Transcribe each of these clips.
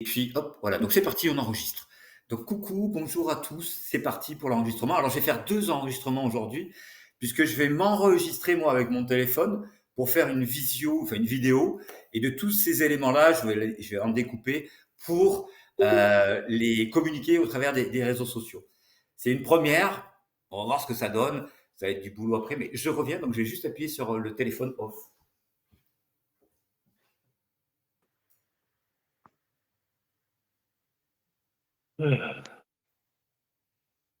Et puis hop, voilà, donc c'est parti, on enregistre. Donc coucou, bonjour à tous, c'est parti pour l'enregistrement. Alors je vais faire 2 enregistrements aujourd'hui, puisque je vais m'enregistrer moi avec mon téléphone pour faire une une vidéo, et de tous ces éléments-là, je vais en découper pour les communiquer au travers des réseaux sociaux. C'est une première, on va voir ce que ça donne, ça va être du boulot après, mais je reviens, donc je vais juste appuyer sur le téléphone off.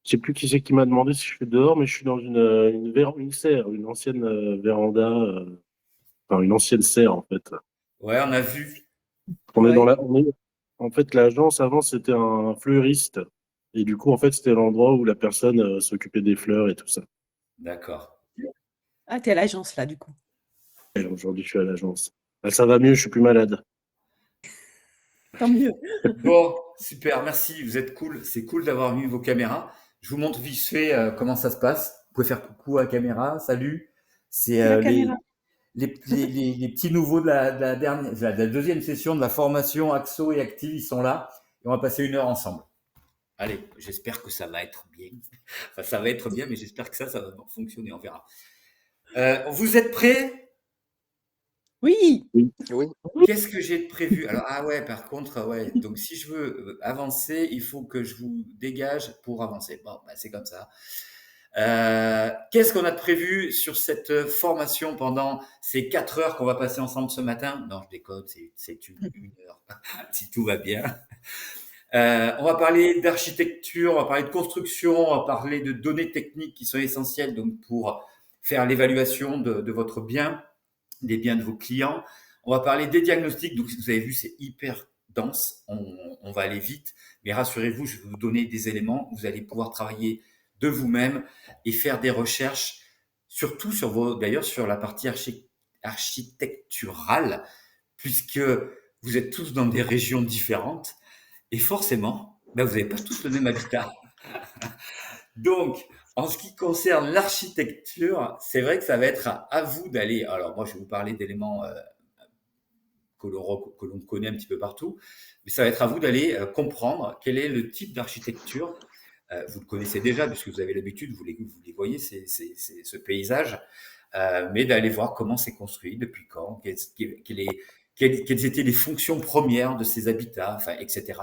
Je sais plus qui c'est qui m'a demandé si je suis dehors, mais je suis dans une serre, une ancienne véranda, enfin une ancienne serre en fait. Ouais, on a vu. On est dans Ouais. en fait, l'agence avant c'était un fleuriste et du coup en fait c'était l'endroit où la personne s'occupait des fleurs et tout ça. D'accord. Ah, t'es à l'agence là, du coup. Et aujourd'hui je suis à l'agence. Ça va mieux, je suis plus malade. Tant mieux. Bon, super, merci, vous êtes cool. C'est cool d'avoir mis vos caméras. Je vous montre vite fait comment ça se passe. Vous pouvez faire coucou à la caméra, salut. C'est C'est la caméra. les petits nouveaux de la dernière, de la deuxième session de la formation Axo et Active, ils sont là. Et on va passer 1 heure ensemble. Allez, j'espère que ça va être bien. Enfin, ça va être bien, mais j'espère que ça va fonctionner, on verra. Vous êtes prêts? Oui. Oui. Oui. Qu'est-ce que j'ai de prévu? Alors, ah ouais, par contre, ouais. Donc, si je veux avancer, il faut que je vous dégage pour avancer. Bon, bah, c'est comme ça. Qu'est-ce qu'on a de prévu sur cette formation pendant ces 4 heures qu'on va passer ensemble ce matin? Non, je déconne, c'est une heure, si tout va bien. On va parler d'architecture, on va parler de construction, on va parler de données techniques qui sont essentielles donc pour faire l'évaluation de votre bien, des biens de vos clients. On va parler des diagnostics. Donc, vous avez vu, c'est hyper dense. On va aller vite. Mais rassurez-vous, je vais vous donner des éléments. Vous allez pouvoir travailler de vous-même et faire des recherches, surtout d'ailleurs, sur la partie architecturale, puisque vous êtes tous dans des régions différentes. Et forcément, ben, vous n'avez pas tous le même habitat. Donc, en ce qui concerne l'architecture, c'est vrai que ça va être à vous d'aller. Alors, moi, je vais vous parler d'éléments que l'on connaît un petit peu partout, mais ça va être à vous d'aller comprendre quel est le type d'architecture. Vous le connaissez déjà, puisque vous avez l'habitude, vous les voyez, ce paysage, mais d'aller voir comment c'est construit, depuis quand, quelles étaient les fonctions premières de ces habitats, enfin, etc.,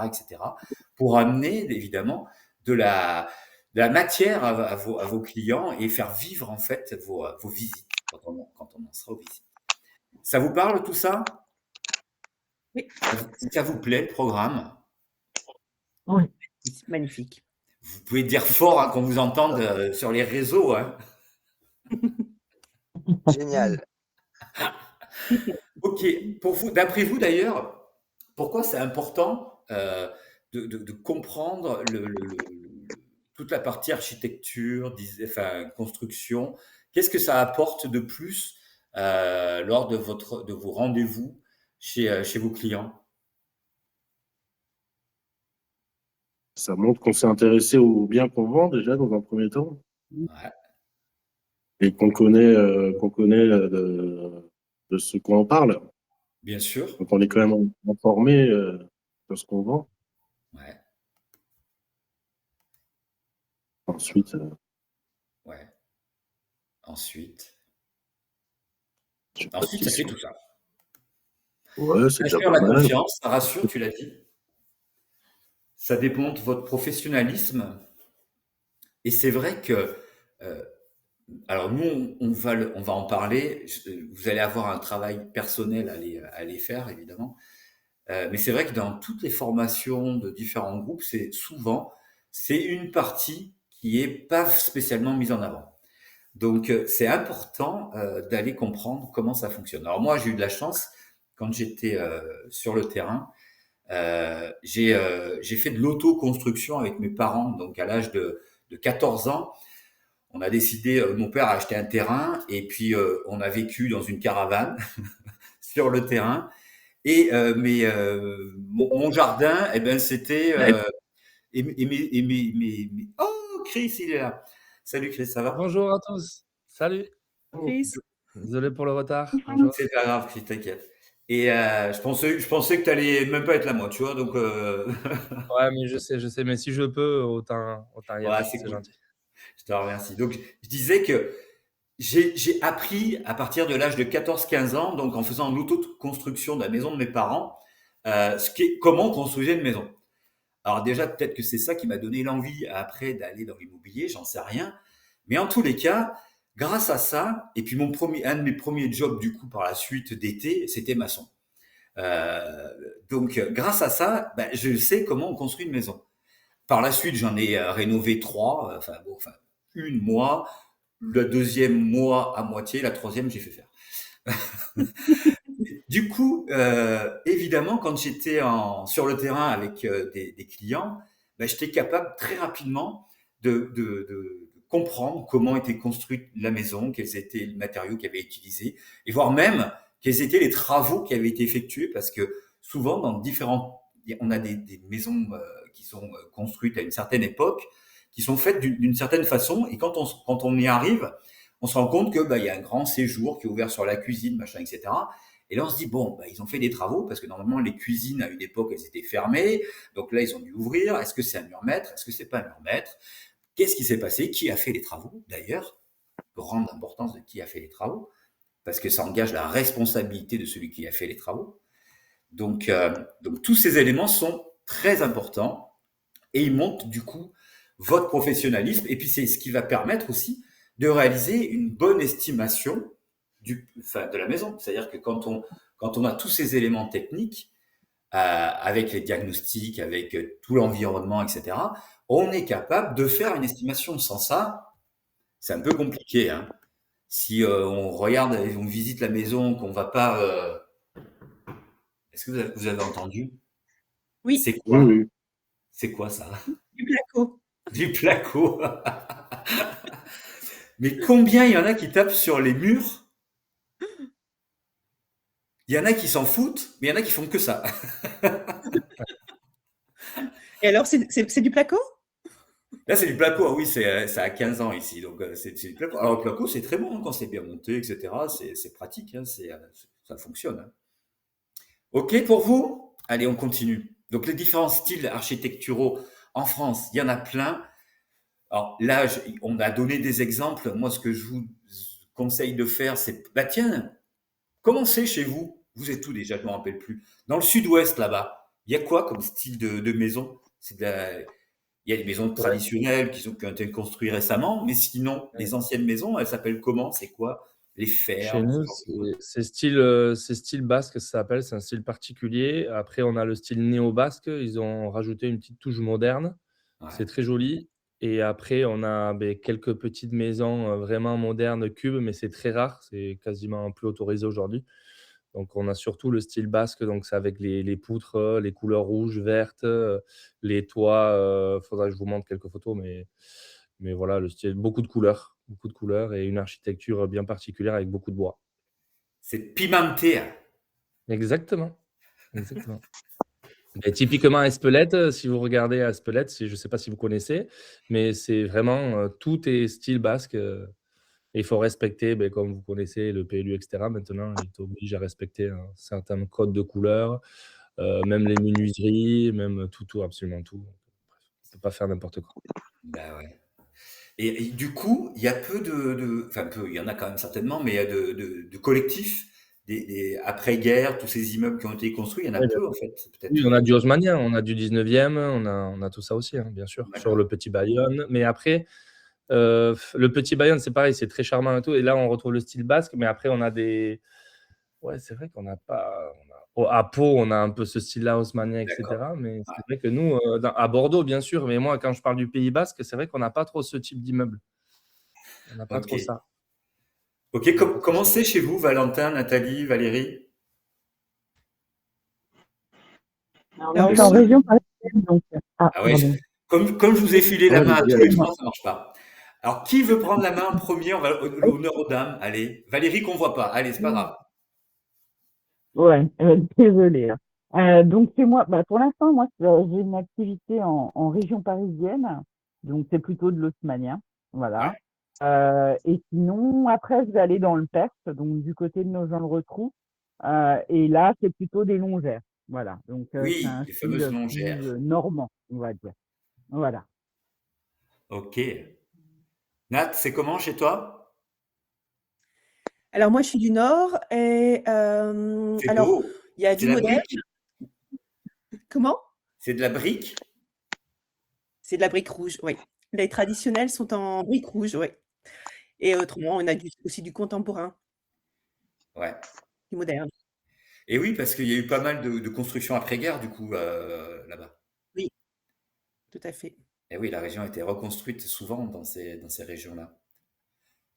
pour amener évidemment de la matière à vos clients et faire vivre en fait vos visites quand on en sera aux visites. Ça vous parle tout ça? Oui. Ça vous plaît le programme? Oui. C'est magnifique. Vous pouvez dire fort hein, qu'on vous entende sur les réseaux. Hein. Génial. Ok, pour vous, d'après vous d'ailleurs, pourquoi c'est important de comprendre toute la partie architecture, enfin, construction? Qu'est-ce que ça apporte de plus lors de vos rendez-vous chez vos clients? Ça montre qu'on s'est intéressé aux biens qu'on vend déjà dans un premier temps Ouais, et qu'on connaît de ce qu'on en parle. bien sûr. Donc on est quand même informé sur ce qu'on vend. Ouais, Ensuite, ouais. Ensuite, j'ai pas de ça fait questions. tout ça. Ouais, c'est Ça déjà assure pas la mal. confiance, ça rassure, tu l'as dit. Ça démontre votre professionnalisme. Et c'est vrai que, euh, alors nous, on va en parler. Vous allez avoir un travail personnel à aller faire, évidemment. Mais c'est vrai que dans toutes les formations de différents groupes, c'est une partie qui est pas spécialement mise en avant. Donc, c'est important d'aller comprendre comment ça fonctionne. Alors moi, j'ai eu de la chance quand j'étais sur le terrain. J'ai fait de l'autoconstruction avec mes parents, donc à l'âge de 14 ans. On a décidé, mon père a acheté un terrain et puis on a vécu dans une caravane sur le terrain. Et mon jardin, eh ben, c'était... Oh, Chris, il est là. Salut Chris, ça va? Bonjour à tous. Salut. Chris. Désolé pour le retard. Bonjour. C'est pas grave, Chris, t'inquiète. Et je pensais que tu allais même pas être là, moi, tu vois. Donc, Ouais, mais je sais, mais si je peux, autant y ouais, être, c'est c'est cool. gentil. Je te remercie. Donc, je disais que j'ai appris à partir de l'âge de 14-15 ans, donc en faisant l'auto-construction de la maison de mes parents, comment construire une maison. Alors déjà, peut-être que c'est ça qui m'a donné l'envie après d'aller dans l'immobilier, j'en sais rien. Mais en tous les cas, grâce à ça, et puis un de mes premiers jobs du coup par la suite d'été, c'était maçon. Donc grâce à ça, ben, je sais comment on construit une maison. Par la suite, j'en ai rénové 3, une moi, le deuxième mois à moitié, la troisième j'ai fait faire. Du coup, évidemment, quand j'étais sur le terrain avec des clients, ben, j'étais capable très rapidement de comprendre comment était construite la maison, quels étaient les matériaux qui avaient été utilisés, et voire même quels étaient les travaux qui avaient été effectués, parce que souvent, on a des maisons qui sont construites à une certaine époque, qui sont faites d'une certaine façon, et quand on y arrive, on se rend compte que bah, il y a un grand séjour qui est ouvert sur la cuisine, machin, etc. Et là, on se dit, bon, bah, ils ont fait des travaux parce que normalement, les cuisines, à une époque, elles étaient fermées. Donc là, ils ont dû ouvrir. Est-ce que c'est un mur maître? Est-ce que c'est pas un mur maître? Qu'est-ce qui s'est passé? Qui a fait les travaux, d'ailleurs? Grande importance de qui a fait les travaux, parce que ça engage la responsabilité de celui qui a fait les travaux. Donc tous ces éléments sont très importants et ils montrent du coup votre professionnalisme. Et puis, c'est ce qui va permettre aussi de réaliser une bonne estimation de la maison. C'est-à-dire que quand on a tous ces éléments techniques, avec les diagnostics, avec tout l'environnement, etc., on est capable de faire une estimation. Sans ça, c'est un peu compliqué. Hein. Si on regarde, on visite la maison, qu'on va pas... Est-ce que vous avez entendu? Oui, C'est Oui, quoi? oui. C'est quoi ça? du placo. Du placo. Mais combien il y en a qui tapent sur les murs? Il y en a qui s'en foutent, mais il y en a qui font que ça. Et alors, c'est du placo? Là, c'est du placo. Ah oui, ça a 15 ans ici. Donc, c'est du placo. Alors, le placo, c'est très bon hein, quand c'est bien monté, etc. C'est pratique. Hein, ça fonctionne. Hein. OK pour vous? Allez, on continue. Donc, les différents styles architecturaux en France, il y en a plein. Alors là, on a donné des exemples. Moi, ce que je vous conseille de faire, c'est, bah tiens, commencez chez vous. Vous êtes où déjà? Je ne me rappelle plus. Dans le sud-ouest, là-bas, il y a quoi comme style de maison? Il y a des maisons Ouais. traditionnelles qui ont été construites récemment, mais sinon, les anciennes maisons, elles s'appellent comment? C'est quoi? Les Chez fermes, ce nous, genre de choses. c'est style basque, ça s'appelle, c'est un style particulier. Après, on a le style néo-basque, ils ont rajouté une petite touche moderne, c'est Ouais. très joli. Et après, on a quelques petites maisons vraiment modernes, cubes, mais c'est très rare, c'est quasiment plus autorisé aujourd'hui. Donc, on a surtout le style basque, donc c'est avec les poutres, les couleurs rouges, vertes, les toits. Faudra que je vous montre quelques photos, mais voilà, le style, beaucoup de couleurs et une architecture bien particulière avec beaucoup de bois. C'est pimenté. Exactement, exactement. Et typiquement à Espelette, si vous regardez à Espelette, je ne sais pas si vous connaissez, mais c'est vraiment tout est style basque. Et il faut respecter, comme vous connaissez le PLU, etc. Maintenant, il t'oblige à respecter un certain code de couleur, même les menuiseries, même tout, absolument tout. Bref, on ne peut pas faire n'importe quoi. Bah ouais. Et du coup, il y a enfin peu, il y en a quand même certainement, mais il y a de collectifs, après-guerre, tous ces immeubles qui ont été construits, il y en a Oui, peu en fait, oui, peut-être. on a du haussmannien, on a du 19e, on a tout ça aussi, hein, bien sûr, sur D'accord. le Petit Bayonne. Mais après, le Petit Bayonne, c'est pareil, c'est très charmant et tout. Et là, on retrouve le style basque, mais après, on a des. Ouais, c'est vrai qu'on n'a pas. À Pau, on a un peu ce style-là, haussmannien, D'accord. etc. Mais Ouais. c'est vrai que nous, à Bordeaux, bien sûr, mais moi, quand je parle du Pays basque, c'est vrai qu'on n'a pas trop ce type d'immeuble. On n'a pas Ok. trop ça. Ok. On n'a pas trop Comment ça. c'est chez vous, Valentin, Nathalie, Valérie? Non, Le c'est en son. région parisienne, donc. Ah, Ah ouais. pardon. Comme je vous ai filé la Ouais, main à vas-y, tous les Alex. trois, ça marche pas. Alors, qui veut prendre la main en premier? On va l'honneur aux dames. Allez, Valérie qu'on voit pas. Allez, c'est pas grave. Ouais, désolée. Donc, c'est moi. Bah, pour l'instant, moi, j'ai une activité en région parisienne, donc c'est plutôt de l'haussmannien. Ouais. Voilà. Et sinon, après, je vais aller dans le Perse, donc du côté de Nogent-le-Rotrou. Et là, c'est plutôt des longères. Voilà. Donc, c'est Oui, un les fameuses style plus longères. normand, on va dire. Voilà. Ok. Nat, c'est comment chez toi? Alors moi, je suis du Nord et C'est alors beau. il y a C'est du la moderne. brique? Comment? C'est de la brique? C'est de la brique rouge, oui. Les traditionnels sont en brique rouge, oui. Et autrement, on a aussi du contemporain, Ouais. du moderne. Et oui, parce qu'il y a eu pas mal de constructions après-guerre, du coup, là-bas. Oui, tout à fait. Et oui, la région a été reconstruite souvent dans ces régions-là.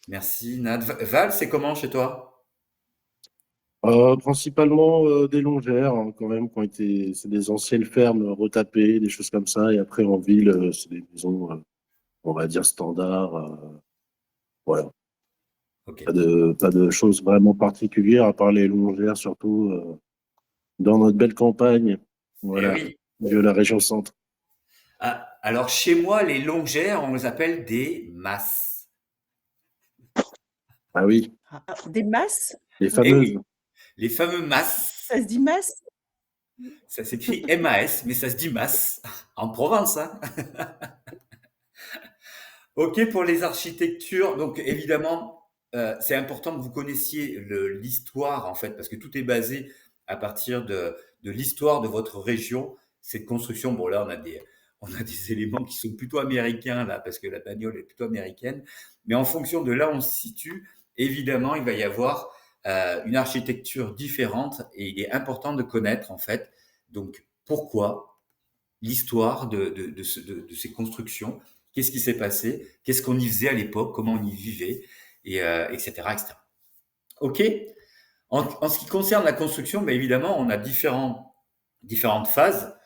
Merci, Nat. Val, c'est comment chez toi? Principalement des longères, hein, quand même, c'est des anciennes fermes retapées, des choses comme ça. Et après, en ville, c'est des maisons, on va dire, standards. Voilà. Ok. Pas de choses vraiment particulières, à part les longères, surtout dans notre belle campagne. Eh Voilà, oui. de la région centre. Ah, alors, chez moi, les longères, on les appelle des masses. Ah oui, Des masses? les Eh fameuses. oui, les fameux masses. Ça se dit masse? Ça s'écrit M-A-S, mais ça se dit masse. En Provence, hein. Ok, pour les architectures. Donc, évidemment, c'est important que vous connaissiez l'histoire, en fait, parce que tout est basé à partir de l'histoire de votre région. Cette construction, bon, là, on a des éléments qui sont plutôt américains, là, parce que la bagnole est plutôt américaine. Mais en fonction de là où on se situe, évidemment, il va y avoir une architecture différente et il est important de connaître, en fait, donc, pourquoi l'histoire de ces constructions, qu'est-ce qui s'est passé, qu'est-ce qu'on y faisait à l'époque, comment on y vivait, et, etc., etc. OK. En ce qui concerne la construction, ben évidemment, on a différentes phases.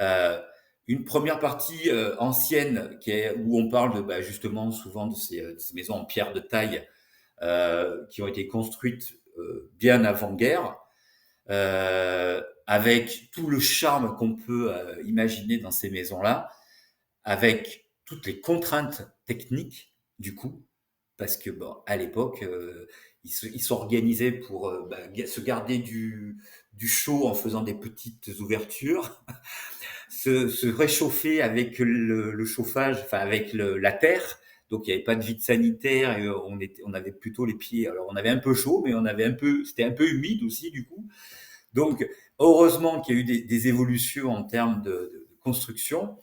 Euh, une première partie ancienne où on parle justement souvent de ces maisons en pierre de taille qui ont été construites bien avant-guerre, avec tout le charme qu'on peut imaginer dans ces maisons-là, avec toutes les contraintes techniques du coup, parce que bon, à l'époque, ils s'organisaient pour se garder du chaud en faisant des petites ouvertures, se réchauffer avec le chauffage, enfin avec la terre. Donc il n'y avait pas de vide sanitaire et on avait plutôt les pieds. Alors on avait un peu chaud, mais c'était un peu humide aussi du coup. Donc, heureusement qu'il y a eu des évolutions en termes de construction.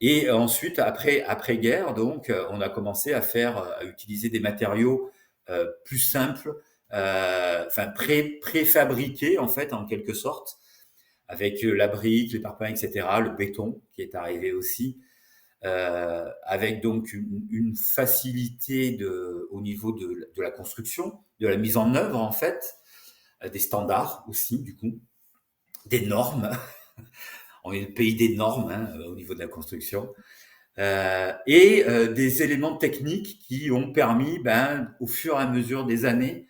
Et ensuite, après-guerre, donc, on a commencé à utiliser des matériaux plus simples, enfin préfabriqués en fait, en quelque sorte, avec la brique, les parpaings, etc., le béton qui est arrivé aussi, avec donc une facilité au niveau de la construction, de la mise en œuvre en fait, des standards aussi du coup, des normes. On est le pays des normes hein, au niveau de la construction. Et des éléments techniques qui ont permis, au fur et à mesure des années,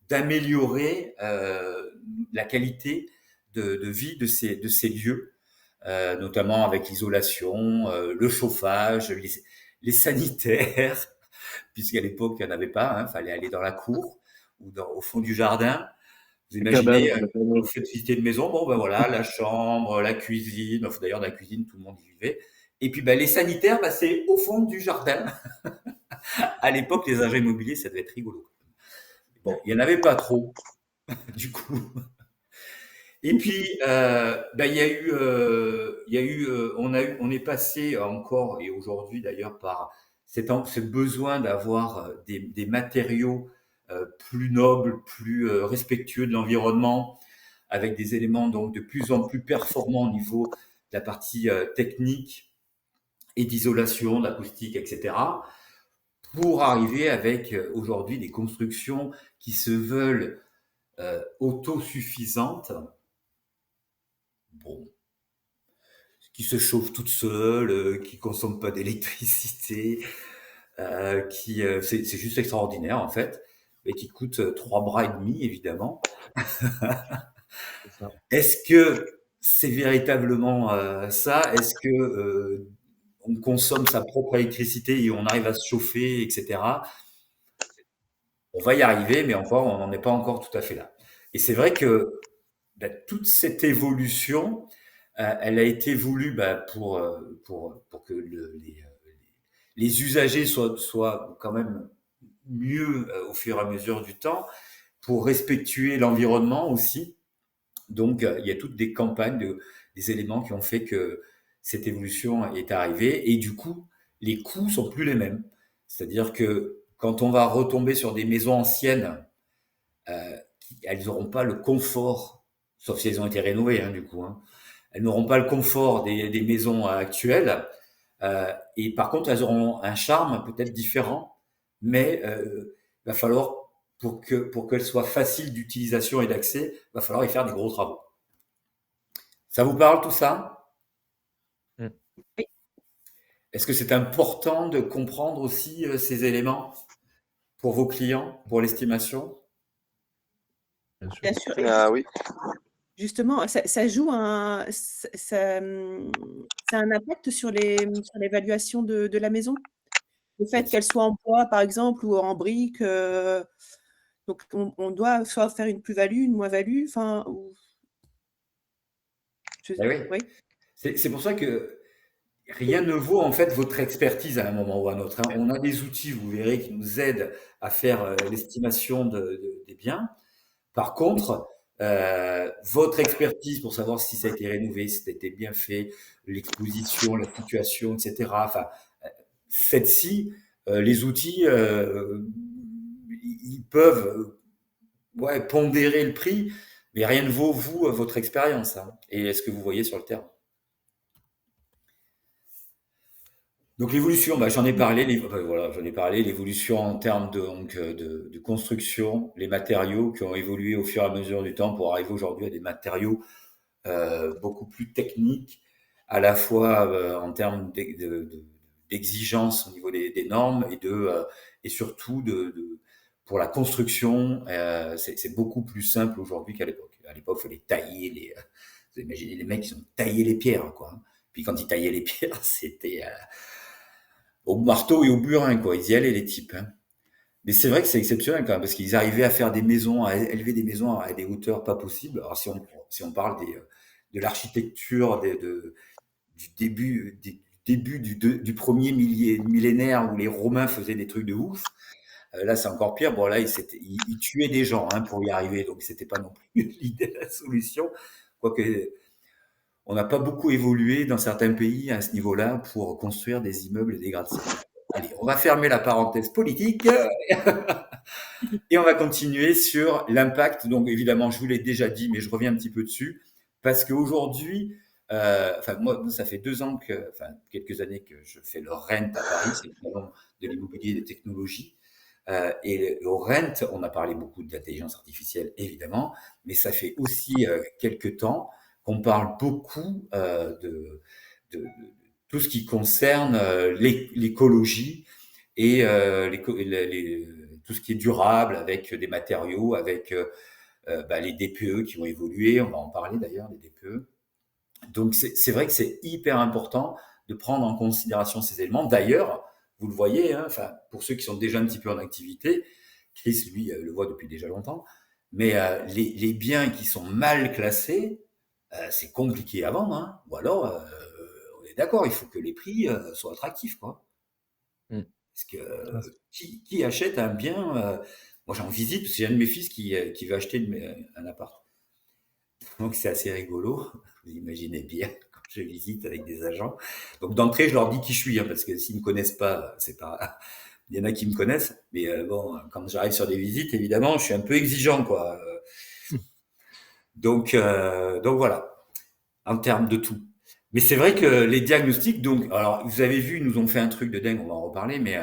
d'améliorer la qualité de vie de ces lieux, notamment avec l'isolation, le chauffage, les sanitaires, puisqu'à l'époque, il n'y en avait pas, il fallait aller dans la cour ou au fond du jardin. Vous imaginez, vous faites visiter une maison, bon ben voilà, la chambre, la cuisine, enfin, d'ailleurs dans la cuisine, tout le monde y vivait. Et puis les sanitaires, c'est au fond du jardin. À l'époque, les agents immobiliers, ça devait être rigolo. Bon, il n'y en avait pas trop, du coup. Et puis, on est passé encore, et aujourd'hui d'ailleurs, par ce besoin d'avoir des matériaux plus nobles, plus respectueux de l'environnement, avec des éléments donc de plus en plus performants au niveau de la partie technique et d'isolation, d'acoustique, etc., pour arriver avec aujourd'hui des constructions qui se veulent autosuffisantes, bon, qui se chauffent toutes seules, qui consomment pas d'électricité, c'est juste extraordinaire en fait, et qui coûtent 3 bras et demi évidemment. C'est ça. Est-ce que c'est véritablement ça? Est-ce que on consomme sa propre électricité et on arrive à se chauffer, etc. On va y arriver, mais encore, on n'en est pas encore tout à fait là. Et c'est vrai que toute cette évolution, elle a été voulue pour que les usagers soient quand même mieux au fur et à mesure du temps, pour respecter l'environnement aussi. Donc, il y a toutes des campagnes, des éléments qui ont fait que cette évolution est arrivée. Et du coup, les coûts sont plus les mêmes. C'est-à-dire que quand on va retomber sur des maisons anciennes, elles n'auront pas le confort, sauf si elles ont été rénovées, hein, du coup. Hein. Elles n'auront pas le confort des maisons actuelles. Et par contre, elles auront un charme peut-être différent, mais il va falloir, pour qu'elles soient faciles d'utilisation et d'accès, il va falloir y faire des gros travaux. Ça vous parle tout ça? Mm. Oui. Est-ce que c'est important de comprendre aussi ces éléments pour vos clients, pour l'estimation? Bien sûr. Bien sûr. Oui. Justement, ça joue ça a un impact sur l'évaluation de la maison? Le fait qu'elle soit en bois, par exemple, ou en briques, donc on doit soit faire une plus-value, une moins-value, enfin, ou Ben oui. oui. C'est pour ça que rien ne vaut en fait votre expertise à un moment ou à un autre. Hein. On a des outils, vous verrez, qui nous aident à faire l'estimation des biens. Par contre, votre expertise pour savoir si ça a été rénové, si ça a été bien fait, l'exposition, la situation, etc. Enfin, celle-ci, les outils, ils peuvent pondérer le prix, mais rien ne vaut, vous, votre expérience hein, et ce que vous voyez sur le terrain. Donc l'évolution, j'en ai parlé, l'évolution en termes de construction, les matériaux qui ont évolué au fur et à mesure du temps pour arriver aujourd'hui à des matériaux beaucoup plus techniques, à la fois en termes d'exigence au niveau des normes et surtout pour la construction, c'est beaucoup plus simple aujourd'hui qu'à l'époque. À l'époque, il fallait tailler vous imaginez les mecs qui ont taillé les pierres, quoi. Puis quand ils taillaient les pierres, c'était au marteau et au burin, quoi. Ils y allaient, les types. Hein. Mais c'est vrai que c'est exceptionnel quand même, parce qu'ils arrivaient à faire des maisons, à élever des maisons à des hauteurs pas possibles. Alors si on parle de l'architecture du début du premier millénaire où les Romains faisaient des trucs de ouf, là c'est encore pire. Bon là ils tuaient des gens hein, pour y arriver, donc c'était pas non plus l'idée, la solution. Quoique on n'a pas beaucoup évolué dans certains pays à ce niveau-là pour construire des immeubles et des gratte-ciel. Allez, on va fermer la parenthèse politique et on va continuer sur l'impact. Donc évidemment, je vous l'ai déjà dit, mais je reviens un petit peu dessus parce qu'aujourd'hui, moi, ça fait quelques années que je fais le RENT à Paris, c'est le salon de l'immobilier et des technologies. Et au RENT, on a parlé beaucoup d'intelligence artificielle, évidemment, mais ça fait aussi quelques temps qu'on parle beaucoup de tout ce qui concerne l'écologie et tout ce qui est durable avec des matériaux, avec les DPE qui ont évolué. On va en parler d'ailleurs, les DPE. Donc, c'est vrai que c'est hyper important de prendre en considération ces éléments. D'ailleurs, vous le voyez, hein, pour ceux qui sont déjà un petit peu en activité, Chris, lui, le voit depuis déjà longtemps, mais les biens qui sont mal classés, c'est compliqué à vendre. Hein. Ou alors, on est d'accord, il faut que les prix soient attractifs. Quoi. Mm. Parce que qui achète un bien moi, j'en visite, parce que j'ai un de mes fils qui veut acheter un appart. Donc, c'est assez rigolo. Vous imaginez bien quand je visite avec des agents. Donc, d'entrée, je leur dis qui je suis, hein, parce que s'ils ne me connaissent pas, c'est pas. Il y en a qui me connaissent, mais quand j'arrive sur des visites, évidemment, je suis un peu exigeant, quoi. Donc voilà, en termes de tout. Mais c'est vrai que les diagnostics, donc, alors, vous avez vu, ils nous ont fait un truc de dingue, on va en reparler, mais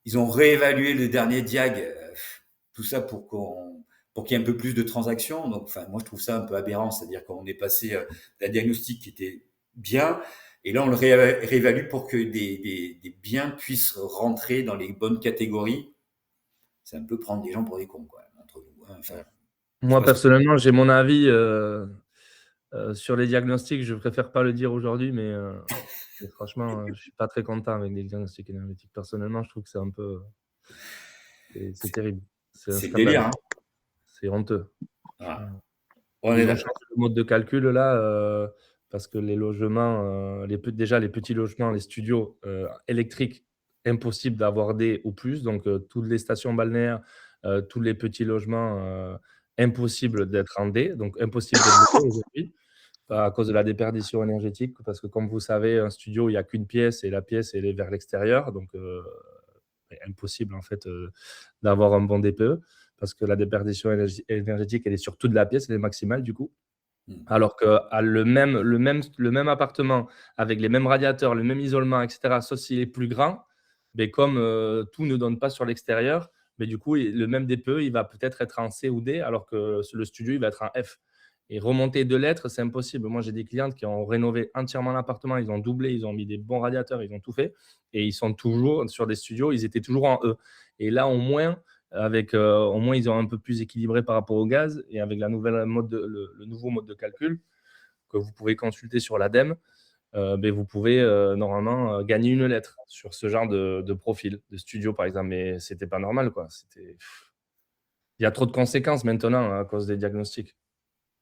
ils ont réévalué le dernier diag, tout ça pour qu'il y ait un peu plus de transactions. Donc, moi, je trouve ça un peu aberrant, c'est-à-dire qu'on est passé d'un diagnostic qui était bien, et là, on le réévalue pour que des biens puissent rentrer dans les bonnes catégories. C'est un peu prendre des gens pour des cons, quoi, entre nous. Hein. Moi, personnellement, j'ai mon avis sur les diagnostics. Je préfère pas le dire aujourd'hui, mais franchement, je suis pas très content avec les diagnostics énergétiques. Personnellement, je trouve que c'est un peu... C'est terrible. C'est un C'est le scandale. délire, hein. C'est honteux. Voilà. On est Ils ont d'accord. changé le mode de calcul là, parce que les logements, déjà les petits logements, les studios électriques, impossible d'avoir D ou plus. Donc, toutes les stations balnéaires, tous les petits logements, impossible d'être en D, donc impossible d'être loué aujourd'hui, à cause de la déperdition énergétique. Parce que comme vous savez, un studio, il n'y a qu'une pièce et la pièce, elle est vers l'extérieur. Donc, impossible en fait d'avoir un bon DPE parce que la déperdition énergétique, elle est sur toute la pièce, elle est maximale du coup. Alors que le même appartement, avec les mêmes radiateurs, le même isolement, etc., sauf s'il est plus grand, mais comme tout ne donne pas sur l'extérieur, mais du coup, le même DPE, il va peut-être être en C ou D, alors que le studio, il va être en F. Et remonter 2 lettres, c'est impossible. Moi, j'ai des clientes qui ont rénové entièrement l'appartement, ils ont doublé, ils ont mis des bons radiateurs, ils ont tout fait, et ils sont toujours sur des studios, ils étaient toujours en E. Et là, au moins, ils ont un peu plus équilibré par rapport au gaz, et avec le nouveau mode de calcul que vous pouvez consulter sur l'ADEME, vous pouvez normalement gagner une lettre sur ce genre de profil, de studio par exemple. Mais c'était pas normal, quoi. Il y a trop de conséquences maintenant à cause des diagnostics.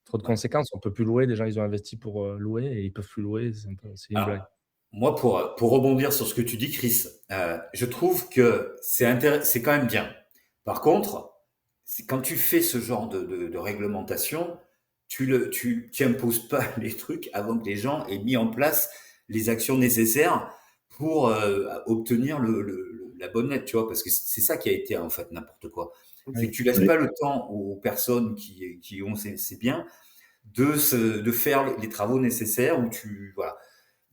Trop de conséquences, on peut plus louer. Les gens, ils ont investi pour louer et ils peuvent plus louer. C'est une blague. Moi, pour rebondir sur ce que tu dis, Chris, je trouve que c'est quand même bien. Par contre, quand tu fais ce genre de réglementation, tu imposes pas les trucs avant que les gens aient mis en place les actions nécessaires pour obtenir la bonne lettre, tu vois, parce que c'est ça qui a été en fait n'importe quoi. C'est que tu laisses pas le temps aux personnes qui ont ces biens de faire les travaux nécessaires ou voilà.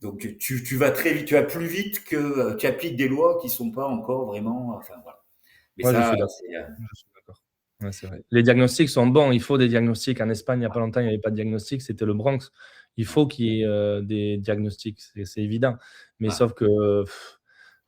Donc tu vas très vite, tu vas plus vite que tu appliques des lois qui sont pas encore vraiment, enfin voilà. Mais Ouais, je ça, suis d'accord. Ouais, c'est vrai. Les diagnostics sont bons. Il faut des diagnostics. En Espagne, il n'y a pas longtemps, il n'y avait pas de diagnostic. C'était le Bronx. Il faut qu'il y ait des diagnostics. C'est évident. Mais ouais. sauf que,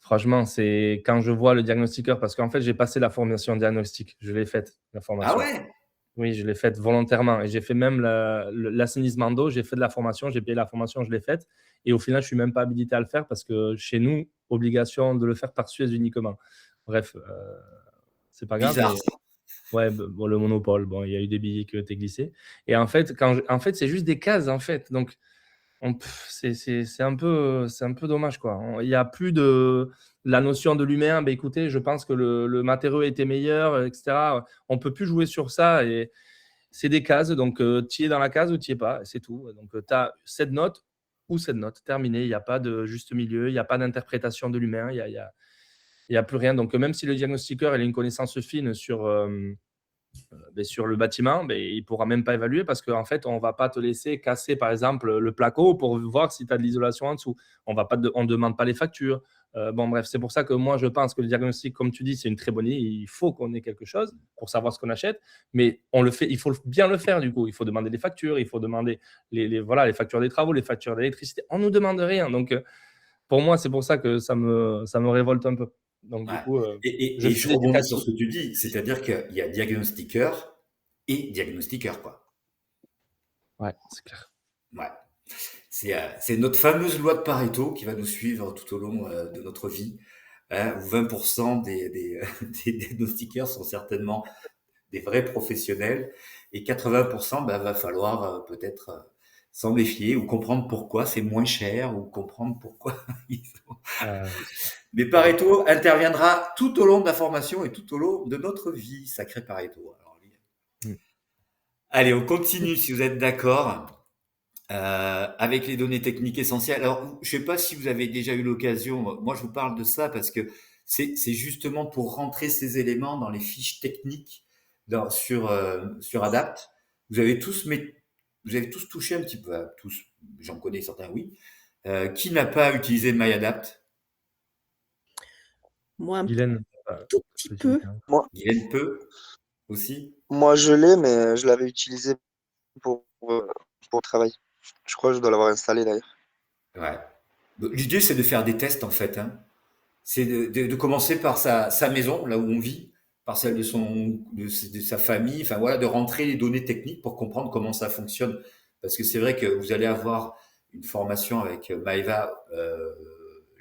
franchement, c'est quand je vois le diagnostiqueur, parce qu'en fait, j'ai passé la formation diagnostic. Je l'ai faite, la Ah formation. ouais? Oui, je l'ai faite volontairement. Et j'ai fait même l'assainissement d'eau. J'ai fait de la formation. J'ai payé la formation. Je l'ai faite. Et au final, je ne suis même pas habilité à le faire parce que chez nous, obligation de le faire par Suez uniquement. Bref, c'est pas grave, Bizarre. mais ouais, bon, le monopole, bon, il y a eu des billets qui ont été glissés. Et en fait, c'est juste des cases, en fait. Donc, c'est un peu dommage, quoi. Il n'y a plus de la notion de l'humain. Ben, écoutez, je pense que le matériau était meilleur, etc. On peut plus jouer sur ça. Et c'est des cases. Donc, tu y es dans la case ou tu y es pas. C'est tout. Donc, tu as cette note ou cette note. Terminé. Il n'y a pas de juste milieu. Il n'y a pas d'interprétation de l'humain. Il y a plus rien. Donc, même si le diagnostiqueur il a une connaissance fine sur le bâtiment, il ne pourra même pas évaluer parce qu'en fait, on ne va pas te laisser casser, par exemple, le placo pour voir si tu as de l'isolation en dessous. On ne demande pas les factures. Bref, c'est pour ça que moi, je pense que le diagnostic, comme tu dis, c'est une très bonne idée. Il faut qu'on ait quelque chose pour savoir ce qu'on achète, mais on le fait, il faut bien le faire du coup. Il faut demander les factures, il faut demander les factures des travaux, les factures d'électricité. On ne nous demande rien. Donc, pour moi, c'est pour ça que ça me révolte un peu. Donc, du Ouais. coup, Et je rebondis sur ce que tu dis, c'est-à-dire qu'il y a diagnostiqueur et diagnostiqueur, quoi. Ouais, c'est clair. Ouais. C'est notre fameuse loi de Pareto qui va nous suivre tout au long de notre vie, hein, où 20% des diagnostiqueurs sont certainement des vrais professionnels et 80%, va falloir peut-être s'en méfier ou comprendre pourquoi c'est moins cher ou comprendre pourquoi ils ont... Mais Pareto interviendra tout au long de la formation et tout au long de notre vie, sacré Pareto. Alors, allez, on continue si vous êtes d'accord. Avec les données techniques essentielles. Alors, je sais pas si vous avez déjà eu l'occasion, moi je vous parle de ça parce que c'est justement pour rentrer ces éléments dans les fiches techniques sur Adapt. Vous avez tous touché un petit peu, tous, j'en connais certains, oui. Qui n'a pas utilisé MyAdapt? Moi, un Guylaine, tout petit peu. Moi, Guylaine peut aussi? moi, je l'ai, mais je l'avais utilisé pour le travail. Je crois que je dois l'avoir installé d'ailleurs. Ouais. L'idée, c'est de faire des tests en fait, hein. C'est de commencer par sa maison, là où on vit, par celle de sa famille, enfin voilà, de rentrer les données techniques pour comprendre comment ça fonctionne. Parce que c'est vrai que vous allez avoir une formation avec Maëva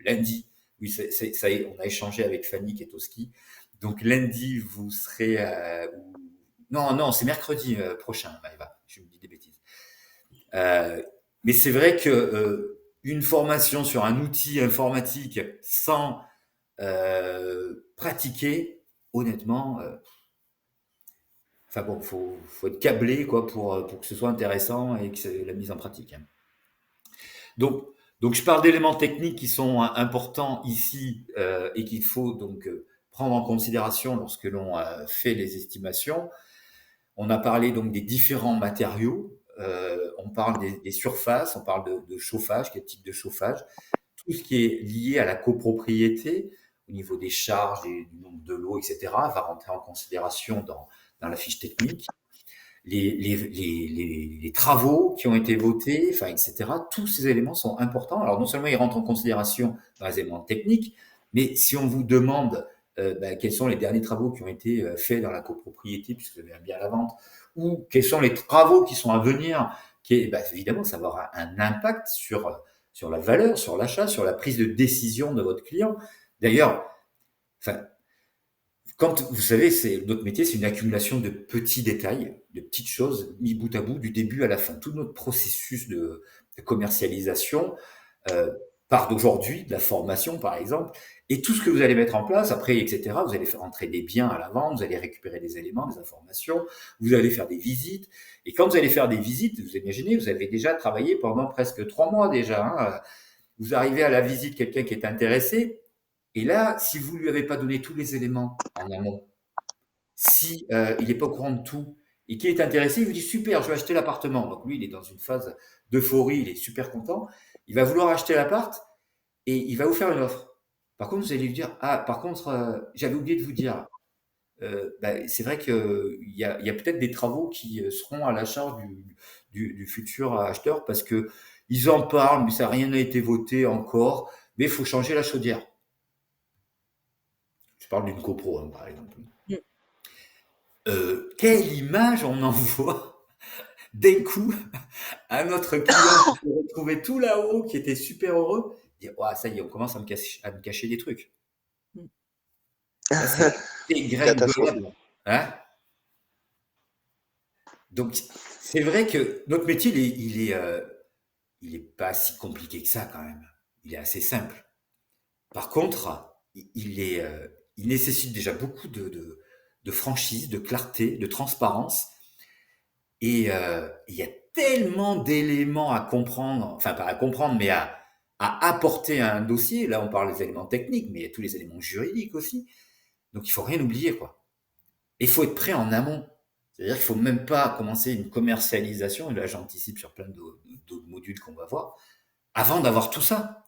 lundi. Oui, ça y est, on a échangé avec Fanny qui est au ski. Donc lundi, vous serez... non, c'est mercredi prochain, Maëva. je me dis des bêtises. Mais c'est vrai que une formation sur un outil informatique sans pratiquer, honnêtement, enfin bon, faut être câblé quoi pour que ce soit intéressant et que c'est la mise en pratique. Hein. Donc je parle d'éléments techniques qui sont importants ici et qu'il faut donc prendre en considération lorsque l'on fait les estimations. On a parlé donc des différents matériaux, on parle des surfaces, on parle de chauffage, quel type de chauffage, tout ce qui est lié à la copropriété, au niveau des charges, du nombre de lots, etc., va rentrer en considération dans la fiche technique. Les travaux qui ont été votés, enfin, etc., tous ces éléments sont importants. Alors non seulement ils rentrent en considération dans les éléments techniques, mais si on vous demande quels sont les derniers travaux qui ont été faits dans la copropriété, puisque vous avez un bien à la vente, ou quels sont les travaux qui sont à venir, évidemment, ça va avoir un impact sur la valeur, sur l'achat, sur la prise de décision de votre client. D'ailleurs, enfin, quand vous savez, notre métier, c'est une accumulation de petits détails, de petites choses mis bout à bout, du début à la fin. Tout notre processus de commercialisation part d'aujourd'hui, de la formation par exemple, et tout ce que vous allez mettre en place après, etc. Vous allez faire entrer des biens à la vente, vous allez récupérer des éléments, des informations, vous allez faire des visites. Et quand vous allez faire des visites, vous imaginez, vous avez déjà travaillé pendant presque 3 mois déjà. Hein. Vous arrivez à la visite, quelqu'un qui est intéressé. Et là, si vous lui avez pas donné tous les éléments en amont, si il n'est pas au courant de tout et qu'il est intéressé, il vous dit super, je vais acheter l'appartement. Donc lui, il est dans une phase d'euphorie, il est super content. Il va vouloir acheter l'appart et il va vous faire une offre. Par contre, vous allez lui dire par contre, j'avais oublié de vous dire. C'est vrai qu'il y a peut-être des travaux qui seront à la charge du futur acheteur parce que ils en parlent, mais ça rien n'a été voté encore. Mais il faut changer la chaudière. Je parle d'une copro, hein, par exemple. Quelle image on envoie d'un coup à notre client qui s'est retrouvé tout là-haut, qui était super heureux, dire ça y est, on commence à me cacher des trucs. C'est dégringolable. Hein? Donc, c'est vrai que notre métier, il est pas si compliqué que ça quand même. Il est assez simple. Par contre, il nécessite déjà beaucoup de franchise, de clarté, de transparence. Et il y a tellement d'éléments à comprendre, enfin pas à comprendre, mais à apporter à un dossier. Là, on parle des éléments techniques, mais il y a tous les éléments juridiques aussi. Donc, il faut rien oublier, quoi. Et il faut être prêt en amont. C'est-à-dire qu'il faut même pas commencer une commercialisation, et là j'anticipe sur plein d'autres modules qu'on va voir, avant d'avoir tout ça.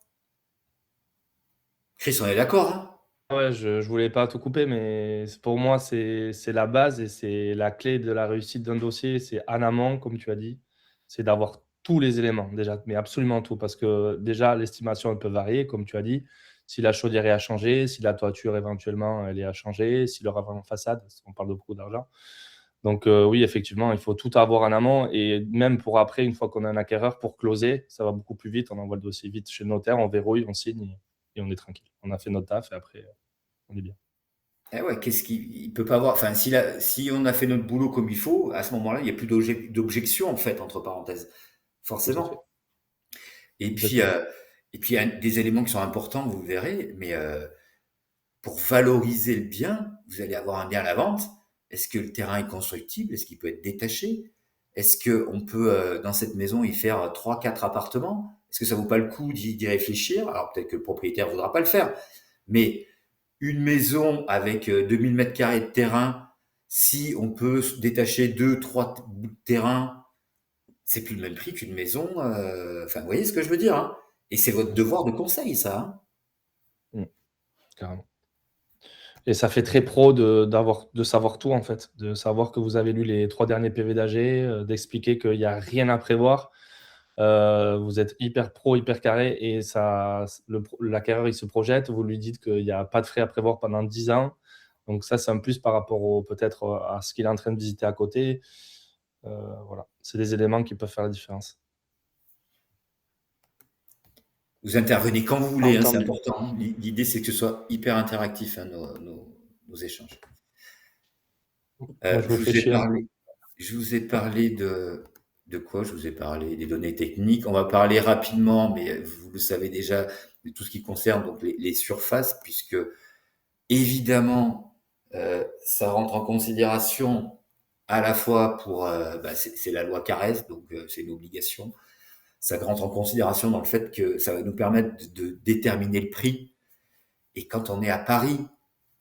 Chris, on est d'accord, hein? Ouais, je voulais pas tout couper, mais pour moi, c'est la base et c'est la clé de la réussite d'un dossier. C'est en amont, comme tu as dit, c'est d'avoir tous les éléments déjà, mais absolument tout, parce que déjà, l'estimation, elle peut varier, comme tu as dit. Si la chaudière est à changer, si la toiture éventuellement elle est à changer, si le ravant-façade, on parle de beaucoup d'argent. Donc oui, effectivement, il faut tout avoir en amont et même pour après, une fois qu'on a un acquéreur, pour closer, ça va beaucoup plus vite. On envoie le dossier vite chez le notaire, on verrouille, on signe et on est tranquille. On a fait notre taf et après, on est bien. Eh ouais, qu'est-ce qu'il peut pas avoir, enfin, si on a fait notre boulot comme il faut, à ce moment-là, il n'y a plus d'objection, en fait, entre parenthèses. Forcément. Et puis, il y a des éléments qui sont importants, vous verrez, mais pour valoriser le bien, vous allez avoir un bien à la vente. Est-ce que le terrain est constructible? Est-ce qu'il peut être détaché? Est-ce qu'on peut, dans cette maison, y faire 3, 4 appartements? Est-ce que ça vaut pas le coup d'y réfléchir? Alors peut-être que le propriétaire voudra pas le faire, mais une maison avec 2000 mètres carrés de terrain, si on peut détacher 2, 3 bouts de terrain, c'est plus le même prix qu'une maison. Enfin, vous voyez ce que je veux dire, hein? Et c'est votre devoir de conseil, ça. Hein? Carrément. Et ça fait très pro de savoir tout, en fait, de savoir que vous avez lu les 3 derniers PV d'AG, d'expliquer qu'il n'y a rien à prévoir. Vous êtes hyper pro, hyper carré et l'acquéreur, il se projette, vous lui dites qu'il n'y a pas de frais à prévoir pendant 10 ans. Donc ça, c'est un plus par rapport peut-être à ce qu'il est en train de visiter à côté. Voilà, c'est des éléments qui peuvent faire la différence. Vous intervenez quand vous voulez, hein, c'est important. Hein. L'idée, c'est que ce soit hyper interactif, hein, nos échanges. Moi, je vous ai parlé de de quoi je vous ai parlé? Des données techniques. On va parler rapidement, mais vous le savez déjà, de tout ce qui concerne donc les surfaces, puisque évidemment, ça rentre en considération à la fois pour, c'est la loi Carrez, donc c'est une obligation. Ça rentre en considération dans le fait que ça va nous permettre de déterminer le prix. Et quand on est à Paris,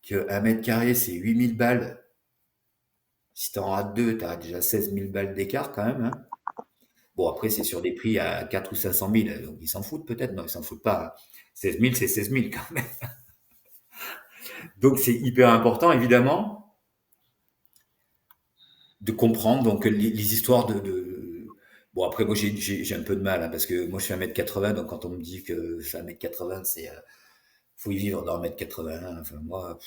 qu'un mètre carré, c'est 8000 balles, si t'en rates deux, t'as déjà 16 000 balles d'écart quand même. Hein. Bon, après, c'est sur des prix à 4 ou 500 000, donc ils s'en foutent peut-être. Non, ils s'en foutent pas. 16 000, c'est 16 000 quand même. Donc, c'est hyper important, évidemment, de comprendre donc les histoires Bon, après, moi, j'ai un peu de mal, hein, parce que moi, je suis 1m80, donc quand on me dit que je suis 1m80, faut y vivre dans 1m80. Enfin, moi,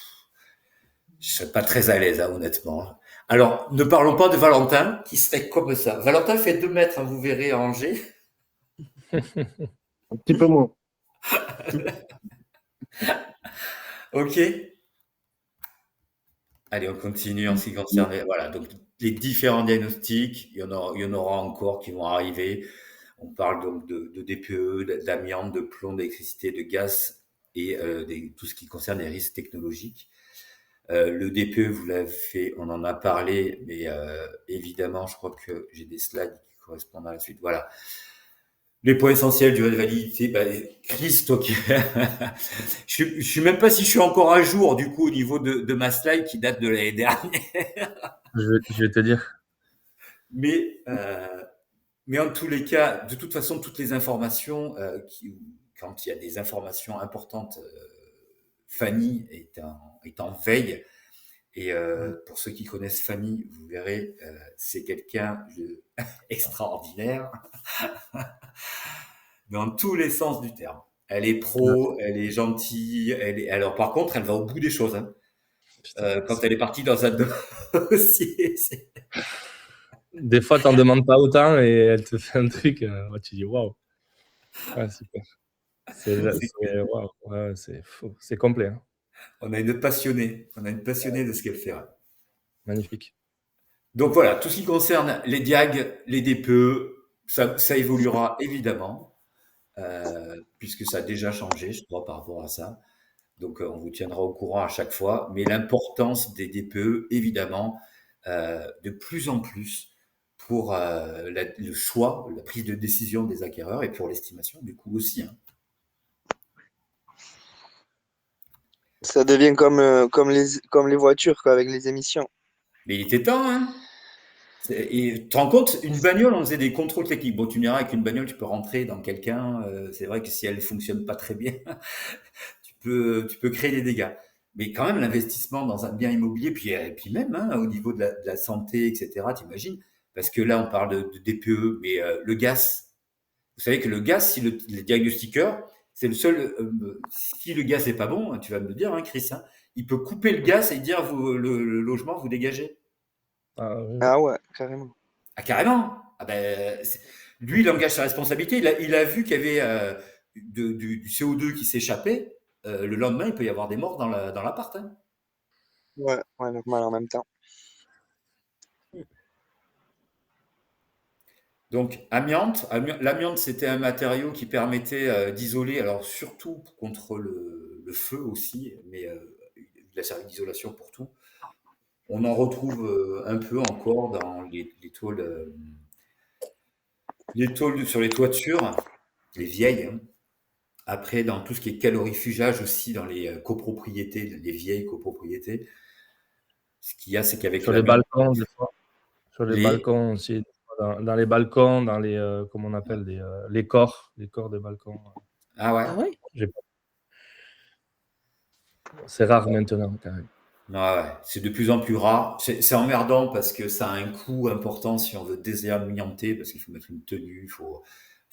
je serais pas très à l'aise, hein, honnêtement. Alors, ne parlons pas de Valentin, qui serait comme ça. Valentin fait 2 mètres, hein, vous verrez, à Angers. Un petit peu moins. Ok. Allez, on continue en ce qui concerne, voilà, donc les différents diagnostics, il y en aura encore qui vont arriver. On parle donc de DPE, d'amiante, de plomb, d'électricité, de gaz et tout ce qui concerne les risques technologiques. Le DPE, vous l'avez fait, on en a parlé, mais évidemment, je crois que j'ai des slides qui correspondent à la suite. Voilà. Les points essentiels, durée de validité. Chris, toi je suis même pas si je suis encore à jour, du coup, au niveau de ma slide qui date de l'année dernière. Je vais te dire. Mais en tous les cas, de toute façon, toutes les informations, quand il y a des informations importantes, Fanny est en veille. Et pour ceux qui connaissent Fanny, vous verrez, c'est quelqu'un de extraordinaire dans tous les sens du terme. Elle est pro, elle est gentille, alors par contre, elle va au bout des choses. Hein. Quand elle est partie dans un dossier, des fois, t'en demandes pas autant et elle te fait un truc, tu dis waouh. Ouais, super. Waouh, ouais, c'est fou, c'est complet. Hein. On a une passionnée de ce qu'elle fait. Ouais. Magnifique. Donc voilà, tout ce qui concerne les diag, les DPE, ça évoluera évidemment, puisque ça a déjà changé, je crois, par rapport à ça. Donc on vous tiendra au courant à chaque fois. Mais l'importance des DPE, évidemment, de plus en plus pour le choix, la prise de décision des acquéreurs et pour l'estimation du coût aussi. Hein. Ça devient comme les voitures, quoi, avec les émissions. Mais il était temps, hein. Et tu te rends compte, une bagnole, on faisait des contrôles techniques. Bon, tu me diras, avec une bagnole, tu peux rentrer dans quelqu'un. C'est vrai que si elle fonctionne pas très bien, tu peux créer des dégâts. Mais quand même, l'investissement dans un bien immobilier, puis même hein, au niveau de la santé, etc., t'imagines? Parce que là, on parle de DPE, mais le gaz. Vous savez que le gaz, si le diagnostiqueur, c'est le seul. Si le gaz n'est pas bon, tu vas me le dire, hein, Chris, hein, il peut couper le gaz et dire le logement, vous dégagez. Ah ouais, carrément. Ah, carrément. Ah ben, lui, il engage sa responsabilité. Il a vu qu'il y avait du CO2 qui s'échappait. Le lendemain, il peut y avoir des morts dans l'appart. Hein. Ouais, normal en même temps. Donc, amiante. L'amiante, c'était un matériau qui permettait d'isoler, alors surtout contre le feu aussi, mais il a servi d'isolation pour tout. On en retrouve un peu encore dans les tôles sur les toitures, les vieilles. Hein. Après, dans tout ce qui est calorifugage aussi, dans les copropriétés, les vieilles copropriétés, ce qu'il y a, c'est qu'avec sur les balcons, des fois. Sur les Les- balcons aussi. Dans les balcons, dans les, comment on appelle, les corps des balcons. Ah ouais? Ah ouais? C'est rare maintenant, quand même. Ouais, c'est de plus en plus rare. C'est emmerdant parce que ça a un coût important si on veut désamianter, parce qu'il faut mettre une tenue, il faut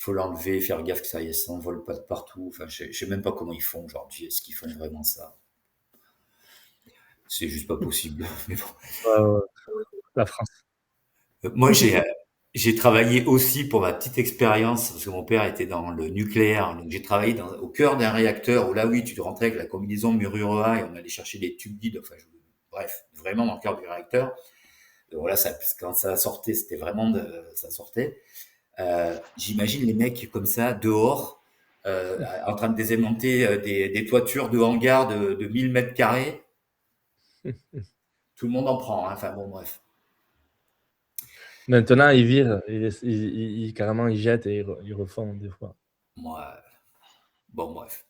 l'enlever, faire gaffe que ça ne s'envole pas de partout. Enfin, je sais même pas comment ils font aujourd'hui. Est-ce qu'ils font vraiment ça? C'est juste pas possible. Mais bon. La France. Moi, j'ai travaillé aussi pour ma petite expérience, parce que mon père était dans le nucléaire. Donc, j'ai travaillé au cœur d'un réacteur où là, oui, tu rentrais avec la combinaison Mururoa et on allait chercher des tubes guides. Enfin, bref, vraiment dans le cœur du réacteur. voilà, quand ça sortait, c'était vraiment ça sortait. J'imagine les mecs comme ça, dehors, en train de démonter des toitures de hangars de 1000 mètres carrés. Tout le monde en prend, hein. Enfin bon, bref. Maintenant, ils virent, carrément, ils jettent et ils refont des fois. Moi, bon, bref.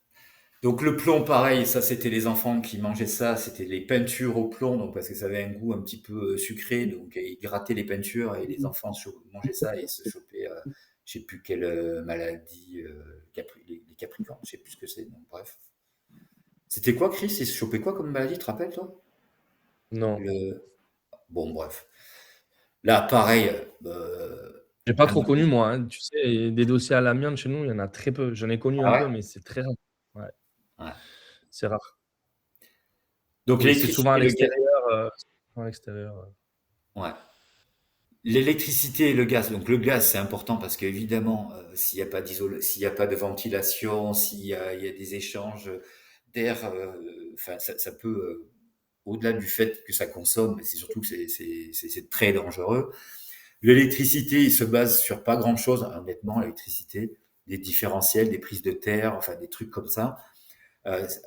Donc le plomb, pareil, ça c'était les enfants qui mangeaient ça, c'était les peintures au plomb, donc parce que ça avait un goût un petit peu sucré, donc ils grattaient les peintures et les enfants mangeaient ça et se chopaient, je sais plus quelle maladie, les capricornes, je sais plus ce que c'est, donc bref. C'était quoi, Chris? Ils se chopaient quoi comme maladie, tu te rappelles, toi? Non. Bon, bref. Là, pareil, J'ai pas trop connu, moi, hein. Tu sais, des dossiers à l'amiante chez nous, il y en a très peu. J'en ai connu un peu, mais c'est très rare. Ouais. Ouais. C'est rare. Donc Et c'est souvent à l'électricité l'extérieur. Ouais. L'électricité et le gaz. Donc le gaz, c'est important parce qu'évidemment, s'il n'y a pas s'il y a pas de ventilation, il y a des échanges d'air, enfin ça peut, au-delà du fait que ça consomme, mais c'est surtout que c'est très dangereux. L'électricité, il se base sur pas grand-chose, honnêtement, l'électricité, des différentiels, des prises de terre, enfin des trucs comme ça.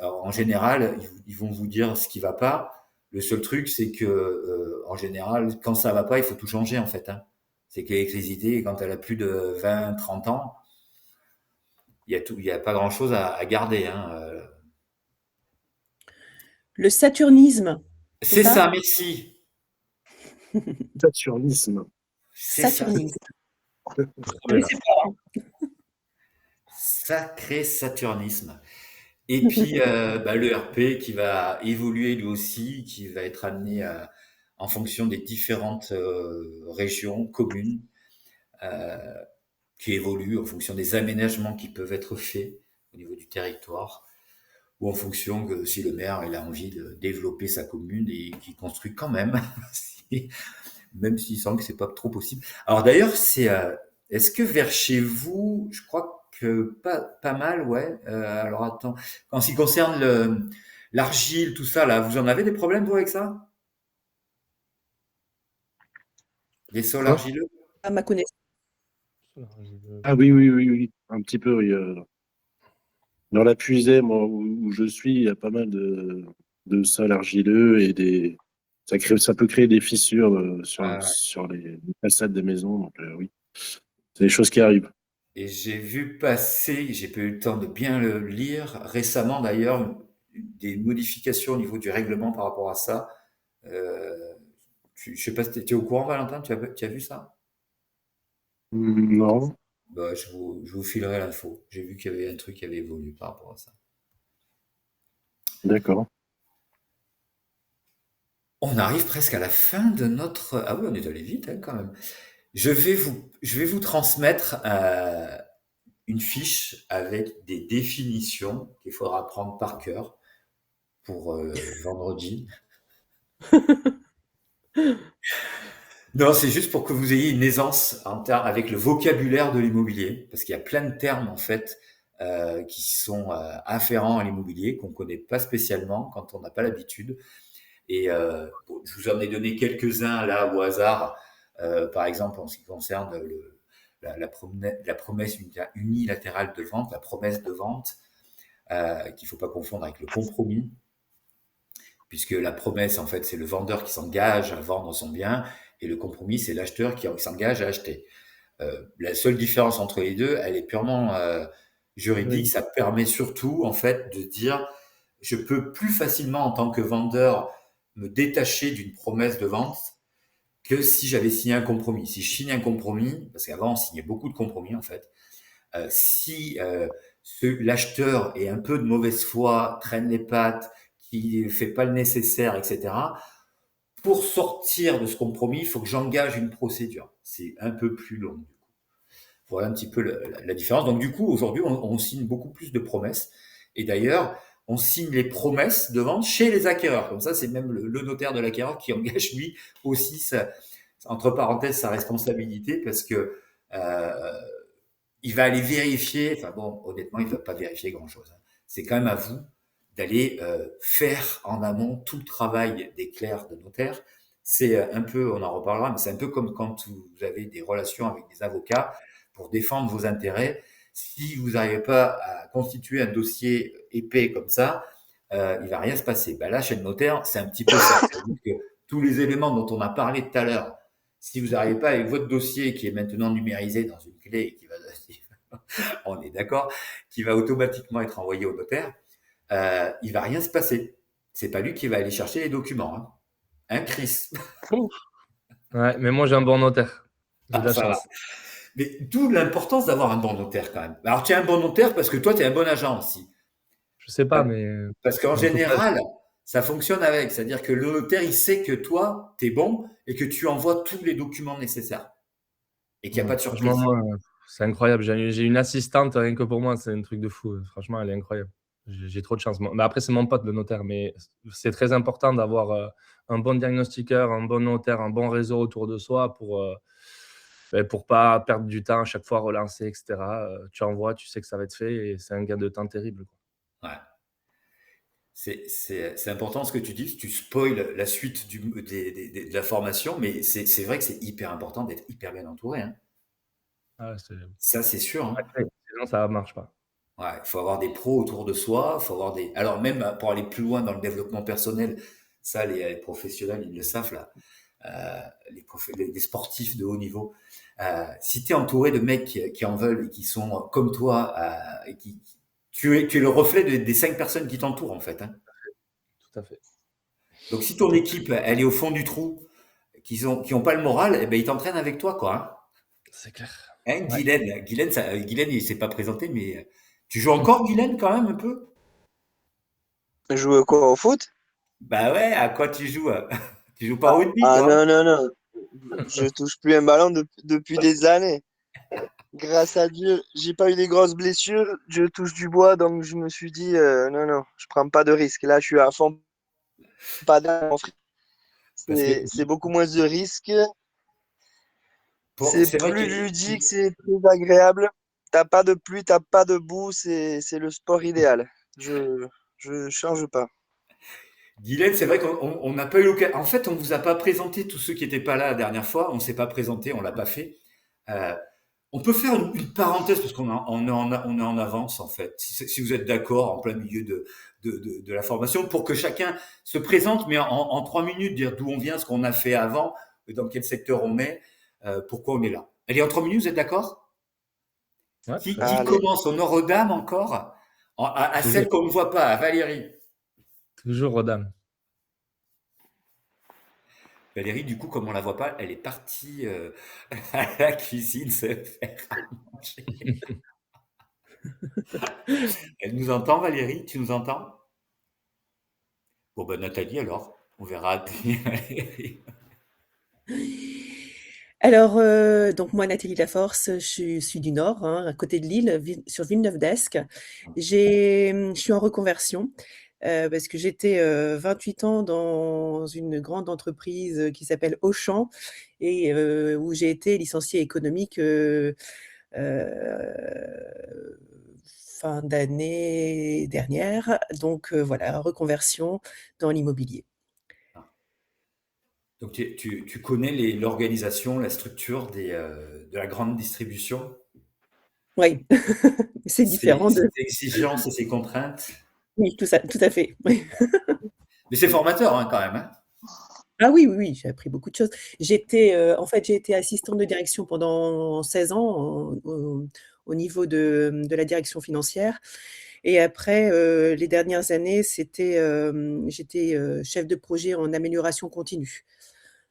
En général, ils vont vous dire ce qui va pas. Le seul truc, c'est que en général, quand ça va pas, il faut tout changer en fait, hein. C'est que l'électricité, quand elle a plus de 20, 30 ans, il y a pas grand-chose à garder, hein. Le saturnisme. C'est ça, merci. Saturnisme. C'est ça. Saturnisme. Voilà. Sacré saturnisme. Et puis le RP qui va évoluer lui aussi, qui va être amené en fonction des différentes régions, communes, qui évoluent en fonction des aménagements qui peuvent être faits au niveau du territoire, ou en fonction que si le maire il a envie de développer sa commune et qu'il construit quand même, même s'il sent que c'est pas trop possible. Alors d'ailleurs, est-ce que vers chez vous, je crois que pas mal, ouais. Alors attends, en ce qui concerne l'argile, tout ça là, vous en avez des problèmes vous avec ça? Les sols Quoi? argileux? À ma connaissance. Ah oui, un petit peu, oui. Dans la Puisée, moi, où je suis, il y a pas mal de sols argileux et ça peut créer des fissures sur les façades des maisons. Donc, oui, c'est des choses qui arrivent. Et j'ai vu passer, j'ai pas eu le temps de bien le lire, récemment d'ailleurs, des modifications au niveau du règlement par rapport à ça. Je sais pas si tu es au courant, Valentin, tu as vu ça? Non, Bah, je vous filerai l'info. J'ai vu qu'il y avait un truc qui avait évolué par rapport à ça. d'accord. On arrive presque à la fin de notre... Ah oui, on est allé vite hein, quand même. Je vais vous transmettre une fiche avec des définitions qu'il faudra prendre par cœur pour vendredi. Non, c'est juste pour que vous ayez une aisance avec le vocabulaire de l'immobilier, parce qu'il y a plein de termes en fait qui sont afférents à l'immobilier qu'on connaît pas spécialement quand on n'a pas l'habitude. Et bon, je vous en ai donné quelques-uns là au hasard, par exemple en ce qui concerne la promesse unilatérale de vente, la promesse de vente, qu'il faut pas confondre avec le compromis, puisque la promesse en fait c'est le vendeur qui s'engage à vendre son bien et le compromis c'est l'acheteur qui s'engage à acheter. La seule différence entre les deux, elle est purement juridique. Oui. Ça permet surtout en fait de dire je peux plus facilement en tant que vendeur me détacher d'une promesse de vente que si j'avais signé un compromis. Si je signe un compromis, parce qu'avant on signait beaucoup de compromis en fait, si l'acheteur est un peu de mauvaise foi, traîne les pattes, qui fait pas le nécessaire, etc., pour sortir de ce compromis, il faut que j'engage une procédure. C'est un peu plus long. Voilà un petit peu la différence. Donc du coup, aujourd'hui, on signe beaucoup plus de promesses. Et d'ailleurs, on signe les promesses de vente chez les acquéreurs. Comme ça, c'est même le notaire de l'acquéreur qui engage lui aussi entre parenthèses sa responsabilité parce que il va aller vérifier. Enfin bon, honnêtement, il ne va pas vérifier grand-chose. C'est quand même à vous d'aller faire en amont tout le travail des clercs de notaire C'est un peu, on en reparlera, mais c'est un peu comme quand vous avez des relations avec des avocats pour défendre vos intérêts. Si vous n'arrivez pas à constituer un dossier épais comme ça, il va rien se passer. Ben là, chez le notaire, c'est un petit peu ça. C'est-à-dire que tous les éléments dont on a parlé tout à l'heure, si vous n'arrivez pas avec votre dossier qui est maintenant numérisé dans une clé et qui va, on est d'accord, qui va automatiquement être envoyé au notaire, il va rien se passer. C'est pas lui qui va aller chercher les documents. Hein, Chris? Ouais, mais moi, j'ai un bon notaire. J'ai de la Ça va. chance. Mais d'où l'importance d'avoir un bon notaire quand même. Alors tu es un bon notaire parce que toi, tu es un bon agent aussi. Je sais pas, mais Parce qu'en en tout cas, général, ça fonctionne avec. C'est-à-dire que le notaire, il sait que toi, tu es bon et que tu envoies tous les documents nécessaires. Et qu'il n'y a pas de franchement, surprise. moi, c'est incroyable. J'ai une assistante, rien que pour moi, c'est un truc de fou. Franchement, elle est incroyable. J'ai trop de chance. Mais après, c'est mon pote, le notaire, mais c'est très important d'avoir un bon diagnostiqueur, un bon notaire, un bon réseau autour de soi pour pas perdre du temps à chaque fois, relancer, etc. Tu envoies, tu sais que ça va être fait et c'est un gain de temps terrible, quoi. Ouais. C'est important ce que tu dis. Tu spoil la suite de la formation, mais c'est vrai que c'est hyper important d'être hyper bien entouré. Hein. Ah, Ça, c'est sûr. Hein. sinon, ça marche pas. Ouais, il faut avoir des pros autour de soi, faut avoir des. Alors même pour aller plus loin dans le développement personnel, ça les professionnels ils le savent là, les sportifs de haut niveau. Si tu es entouré de mecs qui en veulent et qui sont comme toi, et tu es le reflet des 5 personnes qui t'entourent en fait. Hein. Tout à fait. Donc si ton équipe elle est au fond du trou, qui ont pas le moral, eh ben ils t'entraînent avec toi quoi. Hein. C'est clair. Hein, Ouais. Guylaine il s'est pas présenté, mais tu joues encore Guylaine quand même un peu? Je joue quoi au foot? Bah ouais, à quoi tu joues? Tu joues pas au rugby, Ah toi? non. Je touche plus un ballon depuis des années. Grâce à Dieu, j'ai pas eu des grosses blessures. Je touche du bois, donc je me suis dit non, je prends pas de risque. Là, je suis à fond, pas d'un. Parce que C'est beaucoup moins de risques. C'est c'est vrai que plus ludique, c'est plus agréable. T'as pas de pluie, t'as pas de boue, c'est le sport idéal. Je change pas. Guylaine, c'est vrai qu'on n'a pas eu l'occasion. En fait, on vous a pas présenté tous ceux qui étaient pas là la dernière fois. On s'est pas présenté, on l'a pas fait. Euh, on peut faire une parenthèse parce on est en avance en fait. Si vous êtes d'accord, en plein milieu de la formation, pour que chacun se présente, mais en 3 minutes, dire d'où on vient, ce qu'on a fait avant, dans quel secteur on est, pourquoi on est là. Allez, en 3 minutes, vous êtes d'accord? Ouais, Qui très bien. Allez. commence? Honneur aux dames encore? À Toujours. celle qu'on ne voit pas, à Valérie. Toujours Rodam. Valérie, du coup, comme on la voit pas, elle est partie à la cuisine se faire à manger. Elle nous entend, Valérie? Tu nous entends? Bon, ben Nathalie, alors, on verra. Valérie. Alors, donc moi, Nathalie Laforce, je suis du Nord, hein, à côté de Lille, sur Villeneuve-d'Ascq. Je suis en reconversion parce que j'étais 28 ans dans une grande entreprise qui s'appelle Auchan et où j'ai été licenciée économique fin d'année dernière. Donc voilà, reconversion dans l'immobilier. Donc, tu connais l'organisation, la structure de la grande distribution, Oui, c'est différent ses de. exigences et ses contraintes. Oui, tout ça, tout à fait. Oui. Mais c'est formateur hein, quand même. Hein. Ah oui, oui, oui, j'ai appris beaucoup de choses. En fait, j'ai été assistante de direction pendant 16 ans au niveau de la direction financière. Et après, les dernières années, j'étais chef de projet en amélioration continue.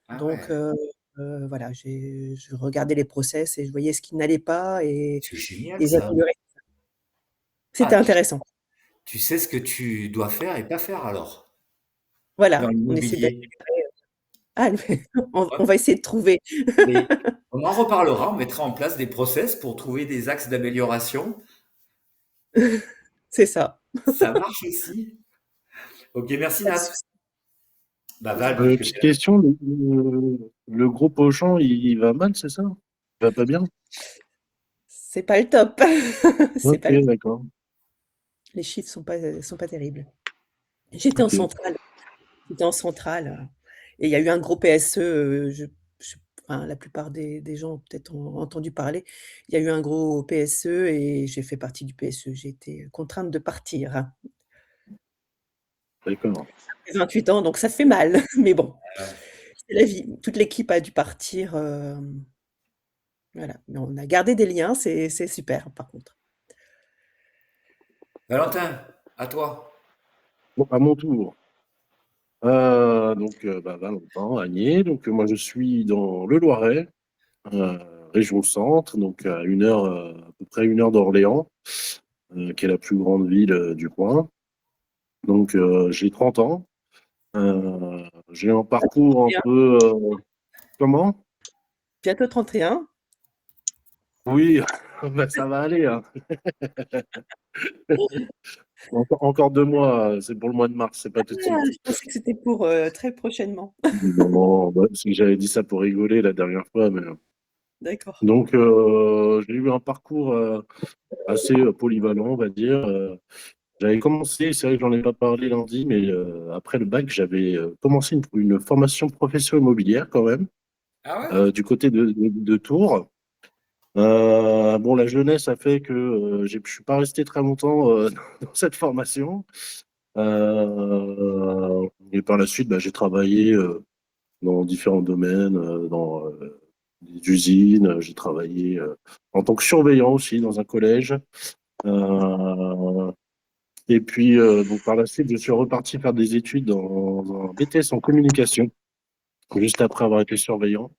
Ah Donc, ouais, voilà, je regardais les process et je voyais ce qui n'allait pas c'est génial et ça. j'améliorais. C'était Ah, intéressant. tu sais ce que tu dois faire et pas faire alors dans Voilà, on essaie l'immobilier. d'améliorer. Ah, Ouais. on va essayer de trouver. Mais on en reparlera, on mettra en place des process pour trouver des axes d'amélioration. C'est ça. Ça marche aussi. Ok, merci Pas de Nat. souci. Bah Val, puisque Petite question, le groupe Auchan, il va mal, c'est ça? Il va pas bien? C'est pas le top. C'est Ok, pas le top. d'accord. Les chiffres sont pas terribles. J'étais en Ok. centrale. J'étais en centrale. Et il y a eu un gros PSE, enfin, la plupart des gens ont peut-être entendu parler. Il y a eu un gros PSE et j'ai fait partie du PSE. J'ai été contrainte de partir. D'accord. J'ai 28 ans, donc ça fait mal, mais bon, Ouais. c'est la vie. Toute l'équipe a dû partir, voilà. Mais on a gardé des liens, c'est super, par contre. Valentin, à toi. Bon, à mon tour. Donc, Valentin, Agné. Donc, moi, je suis dans le Loiret, euh, région centre, donc à à peu près 1 heure d'Orléans, qui est la plus grande ville du coin. Donc, j'ai 30 ans. J'ai un parcours un Bien. peu. Comment? Bientôt 31. Oui, bah, ça va aller, hein. Encore 2 mois, c'est pour le mois de mars, c'est pas tout de Ah, suite. je pensais que c'était pour, très prochainement. Non, bah, parce que j'avais dit ça pour rigoler la dernière fois, mais. D'accord. Donc, j'ai eu un parcours assez polyvalent, on va dire. J'avais commencé, c'est vrai que j'en ai pas parlé lundi, mais après le bac, j'avais commencé une formation profession immobilière quand même, Ah ouais? du côté de Tours. Bon, la jeunesse a fait que je suis pas resté très longtemps dans cette formation. Et par la suite, bah, j'ai travaillé dans différents domaines, dans des usines. J'ai travaillé en tant que surveillant aussi dans un collège. Euh, et puis, donc par la suite, je suis reparti faire des études dans un BTS en communication, juste après avoir été surveillant.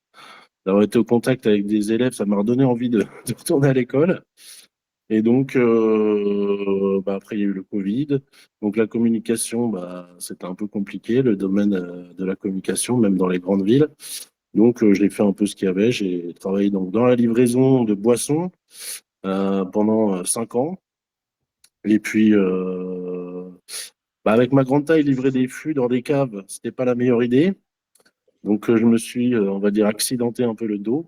D'avoir été au contact avec des élèves, ça m'a redonné envie de retourner à l'école. Et donc, bah, après, il y a eu le Covid. Donc, la communication, bah, c'était un peu compliqué, le domaine de la communication, même dans les grandes villes. Donc, j'ai fait un peu ce qu'il y avait. J'ai travaillé donc, dans la livraison de boissons pendant 5 ans. Et puis, bah, avec ma grande taille, livrer des fûts dans des caves, c'était pas la meilleure idée. Donc, je me suis, on va dire, accidenté un peu le dos,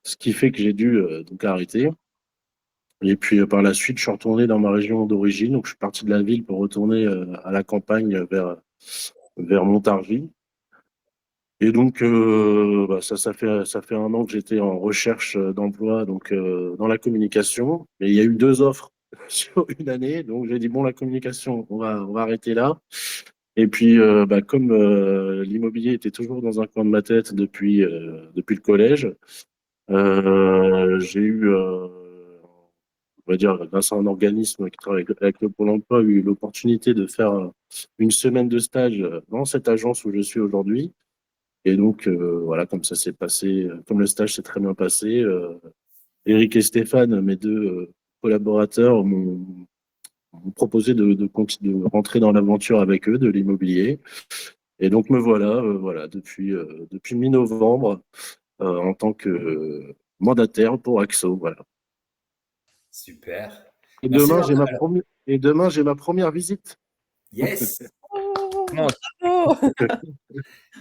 ce qui fait que j'ai dû donc arrêter. Et puis par la suite, je suis retourné dans ma région d'origine. Donc je suis parti de la ville pour retourner à la campagne vers Montargis. Et donc bah, ça fait 1 an que j'étais en recherche d'emploi donc dans la communication. Et il y a eu 2 offres sur une année. Donc j'ai dit bon la communication, on va arrêter là. Et puis bah, comme l'immobilier était toujours dans un coin de ma tête depuis le collège, j'ai eu on va dire, grâce à un organisme qui travaille avec le Pôle emploi, eu l'opportunité de faire une semaine de stage dans cette agence où je suis aujourd'hui. Et donc, voilà, comme ça s'est passé, comme le stage s'est très bien passé, Eric et Stéphane, mes deux collaborateurs, m'ont proposé de rentrer dans l'aventure avec eux de l'immobilier. Et donc, me voilà, voilà depuis mi-novembre, en tant que mandataire pour Axo. Voilà. Super. Et Merci demain, Valentin. j'ai ma première visite. Yes. Oh! Non, Bravo!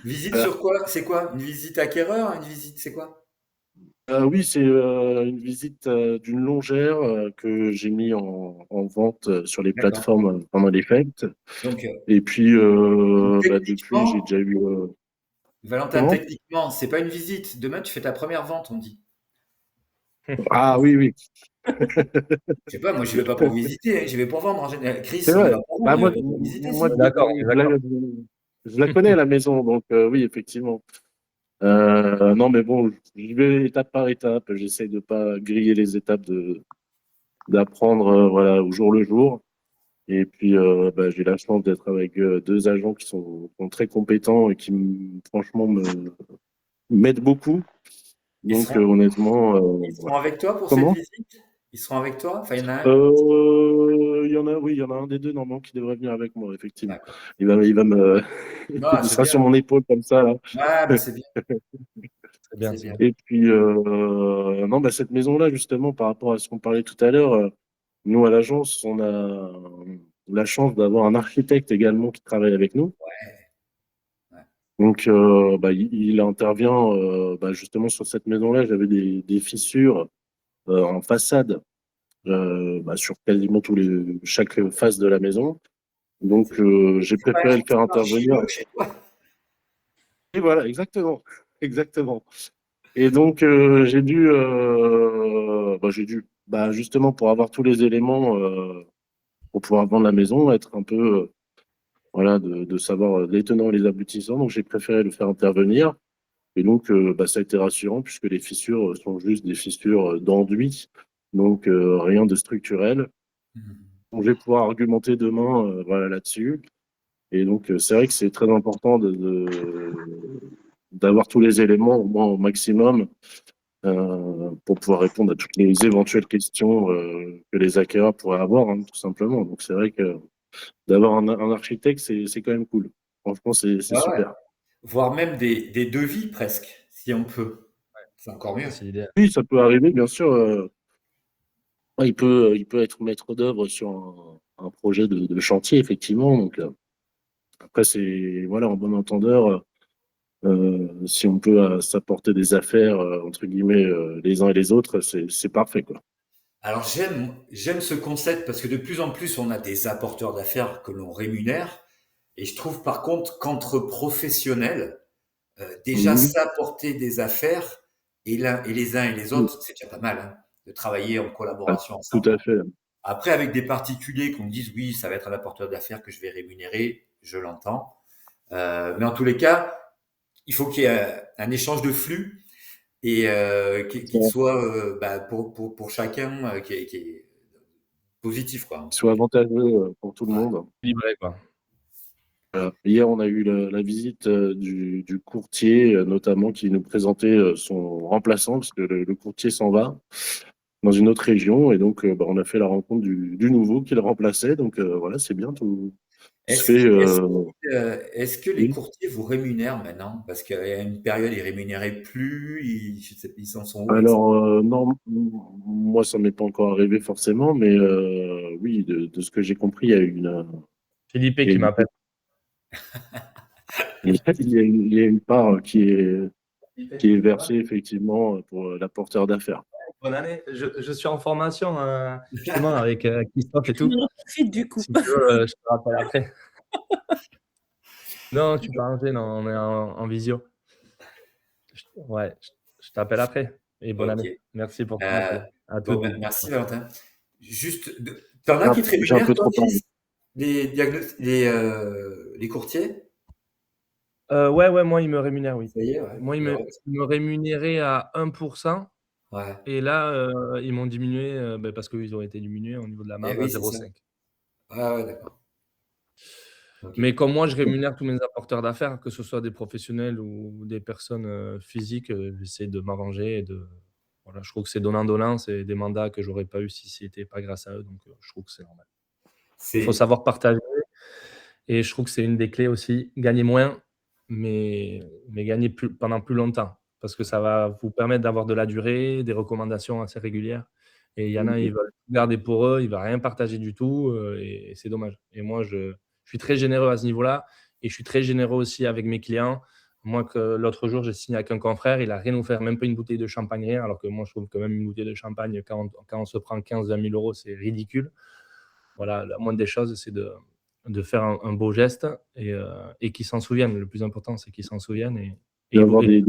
Visite Voilà. sur quoi? C'est quoi? Une visite acquéreur? Une visite, c'est quoi? Oui, c'est une visite d'une longère que j'ai mis en vente sur les D'accord. plateformes pendant les fêtes. Donc, Et puis, bah, depuis, j'ai techniquement, déjà eu. Valentin, Comment? techniquement, c'est pas une visite. Demain, tu fais ta première vente, on dit. Ah oui, oui, Je sais pas, moi, je vais pas pour visiter, hein, j'y vais pour vendre en général. Chris, c'est on y vrai. va pour Bah, vendre, il va pas pour visiter, si. d'accord, on est d'accord. je la connais, la maison, donc oui, effectivement. Non, mais bon, j'y vais étape par étape. J'essaye de pas griller les étapes d'apprendre voilà, au jour le jour. Et puis, bah, j'ai la chance d'être avec 2 agents qui sont très compétents et qui, franchement, m'aident beaucoup. Ils Donc, seront, honnêtement, ils seront voilà. avec toi pour cette Comment? visite? Ils seront avec toi? Enfin, il y en a un? Il y en a, oui, il y en a un des deux, normalement, qui devrait venir avec moi, effectivement. D'accord. Il va me, Ah, il c'est sera bien. sur mon épaule comme ça, là. Ah, bah, c'est bien, C'est bien, c'est c'est bien. bien. Et puis, non, bah, cette maison-là, justement, par rapport à ce qu'on parlait tout à l'heure, nous, à l'agence, on a la chance d'avoir un architecte également qui travaille avec nous. Ouais. Donc, bah, il intervient bah, justement sur cette maison-là. J'avais des fissures en façade bah, sur quasiment chaque face de la maison. Donc, j'ai C'est pas, préféré le faire c'est pas intervenir. argileux chez toi? Et voilà, exactement. Exactement. Et donc, justement, pour avoir tous les éléments, pour pouvoir vendre la maison, être un peu, voilà, de savoir les tenants et les aboutissants. Donc, j'ai préféré le faire intervenir. Et donc, ça a été rassurant puisque les fissures sont juste des fissures d'enduit, donc rien de structurel. Donc, je vais pouvoir argumenter demain, voilà, là-dessus. Et donc, c'est vrai que c'est très important d'avoir tous les éléments au moins au maximum pour pouvoir répondre à toutes les éventuelles questions que les acquéreurs pourraient avoir, hein, tout simplement. Donc, c'est vrai que d'avoir un architecte, c'est quand même cool. Franchement, c'est Ouais, ouais. super. Voire même des devis presque, si on peut. C'est encore mieux. Ça, c'est l'idéal. Oui, ça peut arriver, bien sûr. Il peut être maître d'œuvre sur un projet de chantier, effectivement. Donc, après, c'est voilà, en bon entendeur, si on peut s'apporter des affaires, entre guillemets, les uns et les autres, c'est parfait, quoi. Alors j'aime ce concept parce que de plus en plus on a des apporteurs d'affaires que l'on rémunère et je trouve par contre qu'entre professionnels, déjà Mhm. s'apporter des affaires et les uns et les autres, c'est déjà pas mal hein, de travailler en Ah, collaboration tout ensemble. à fait. Après avec des particuliers qu'on me dise oui ça va être un apporteur d'affaires que je vais rémunérer, je l'entends. Mais en tous les cas, il faut qu'il y ait un échange de flux et qu'il soit pour chacun qui est positif quoi. Soit avantageux pour tout le Ouais. monde. Livré, quoi. Voilà. Hier, on a eu la visite du courtier, notamment, qui nous présentait son remplaçant, parce que le courtier s'en va dans une autre région. Et donc, on a fait la rencontre du nouveau qui le remplaçait. Donc, voilà, c'est bien, tout se Est-ce fait. est-ce est-ce que les Oui. courtiers vous rémunèrent maintenant? Parce qu'à une période, ils rémunéraient plus, je sais, ils en sont où avec ça? Alors, non, moi, ça m'est pas encore arrivé forcément, mais oui, de ce que j'ai compris, Philippe il y a qui une, m'appelle. il y a une part qui est versée effectivement pour l'apporteur d'affaires. Bonne année. Je suis en formation justement avec Christophe et tout. On en profite du coup. Si tu veux, je te rappelle après. Non, tu peux arranger, non, on est en visio. Ouais, je t'appelle après. Et bonne Ok. année. Merci pour ton appel. À toutes. Merci Valentin. Juste, t'en as qui te J'ai un rémunèrent peu toi trop aussi, parlé. les courtiers? Ouais, moi, il me rémunère, oui. Ça y est, ouais. Moi, Le il me rémunérait à 1%. ouais. Et là, ils m'ont diminué parce qu'ils ont été diminués au niveau de la Eh marge à oui, c'est ça. 0,5. Ah ouais, d'accord. Ok. Mais comme moi, je rémunère tous mes apporteurs d'affaires, que ce soit des professionnels ou des personnes physiques, j'essaie de m'arranger et voilà, je trouve que c'est donnant-donnant, c'est des mandats que j'aurais pas eu si c'était pas grâce à eux, donc je trouve que c'est normal. Il faut C'est savoir partager et je trouve que c'est une des clés aussi, gagner moins, mais gagner pendant plus longtemps, parce que ça va vous permettre d'avoir de la durée, des recommandations assez régulières. Et il y en a, ils veulent tout garder pour eux, ils ne veulent rien partager du tout, et c'est dommage. Et moi, je suis très généreux à ce niveau-là, et je suis très généreux aussi avec mes clients. Moi, l'autre jour, j'ai signé avec un confrère, il n'a rien offert, même pas une bouteille de champagne, rien, alors que moi, je trouve que même une bouteille de champagne, quand on se prend 15-20 000 euros, c'est ridicule. Voilà, la moindre des choses, c'est de faire un beau geste et qu'ils s'en souviennent. Le plus important, c'est qu'ils s'en souviennent. D'avoir des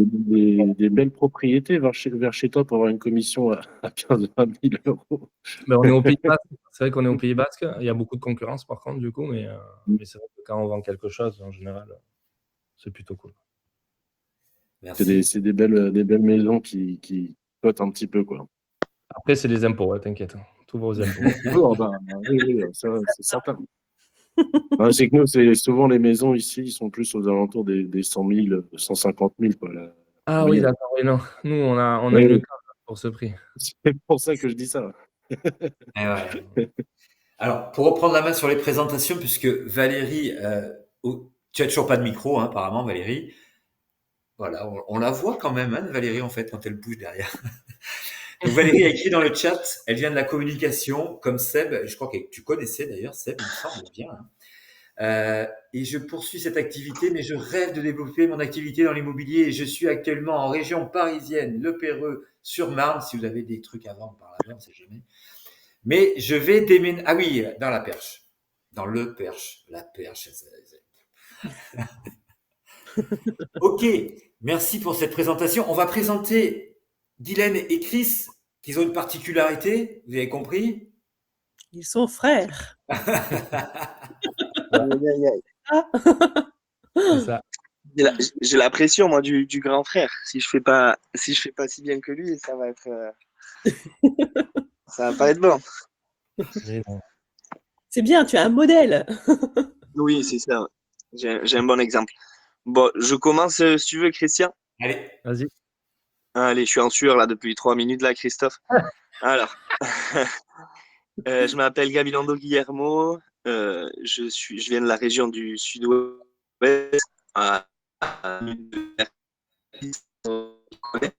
belles propriétés vers chez toi pour avoir une commission à 15-20 000 euros. Mais on est au Pays Basque. C'est vrai qu'on est au Pays Basque. Il y a beaucoup de concurrence, par contre, du coup, mais c'est vrai que quand on vend quelque chose, en général, c'est plutôt cool. Merci. C'est des belles maisons qui cotent un petit peu, quoi. Après, c'est les impôts, t'inquiète. Tout va aux impôts. Oui, ça, c'est certain. C'est que nous, c'est souvent les maisons ici, ils sont plus aux alentours des 100 000, 150 000, quoi, la Ah oui, moyenne. d'accord. Oui, non. Nous, on a Oui, une oui. cave pour ce prix. C'est pour ça que je dis ça. Eh ouais. Alors, pour reprendre la main sur les présentations, puisque Valérie, tu as toujours pas de micro, hein, apparemment, Valérie. Voilà, on la voit quand même, hein, Valérie, en fait, quand elle bouge derrière. Donc, Valérie a écrit dans le chat, elle vient de la communication, comme Seb, je crois que tu connaissais d'ailleurs, Seb, il me semble bien. Hein. Et je poursuis cette activité, mais je rêve de développer mon activité dans l'immobilier et je suis actuellement en région parisienne, Le Perreux, sur Marne. Si vous avez des trucs à vendre par là-bas, on ne sait jamais. Mais je vais déménager. Ah oui, dans la Perche. Dans le Perche. La Perche. Ok, merci pour cette présentation. On va présenter Guylaine et Chris, qui ont une particularité, vous avez compris? Ils sont frères. Aïe, aïe, aïe. Ah. C'est ça. J'ai la pression, moi, du grand frère. Si je fais pas si bien que lui, ça va pas être bon. Mais non. C'est bien, tu as un modèle. Oui, c'est ça. Ouais. J'ai un bon exemple. Bon, je commence, si tu veux, Christian. Allez, Vas-y. Allez, je suis en sueur là depuis 3 minutes là, Christophe. Alors, je m'appelle Gabilondo Guillermo. Je viens de la région du sud-ouest. À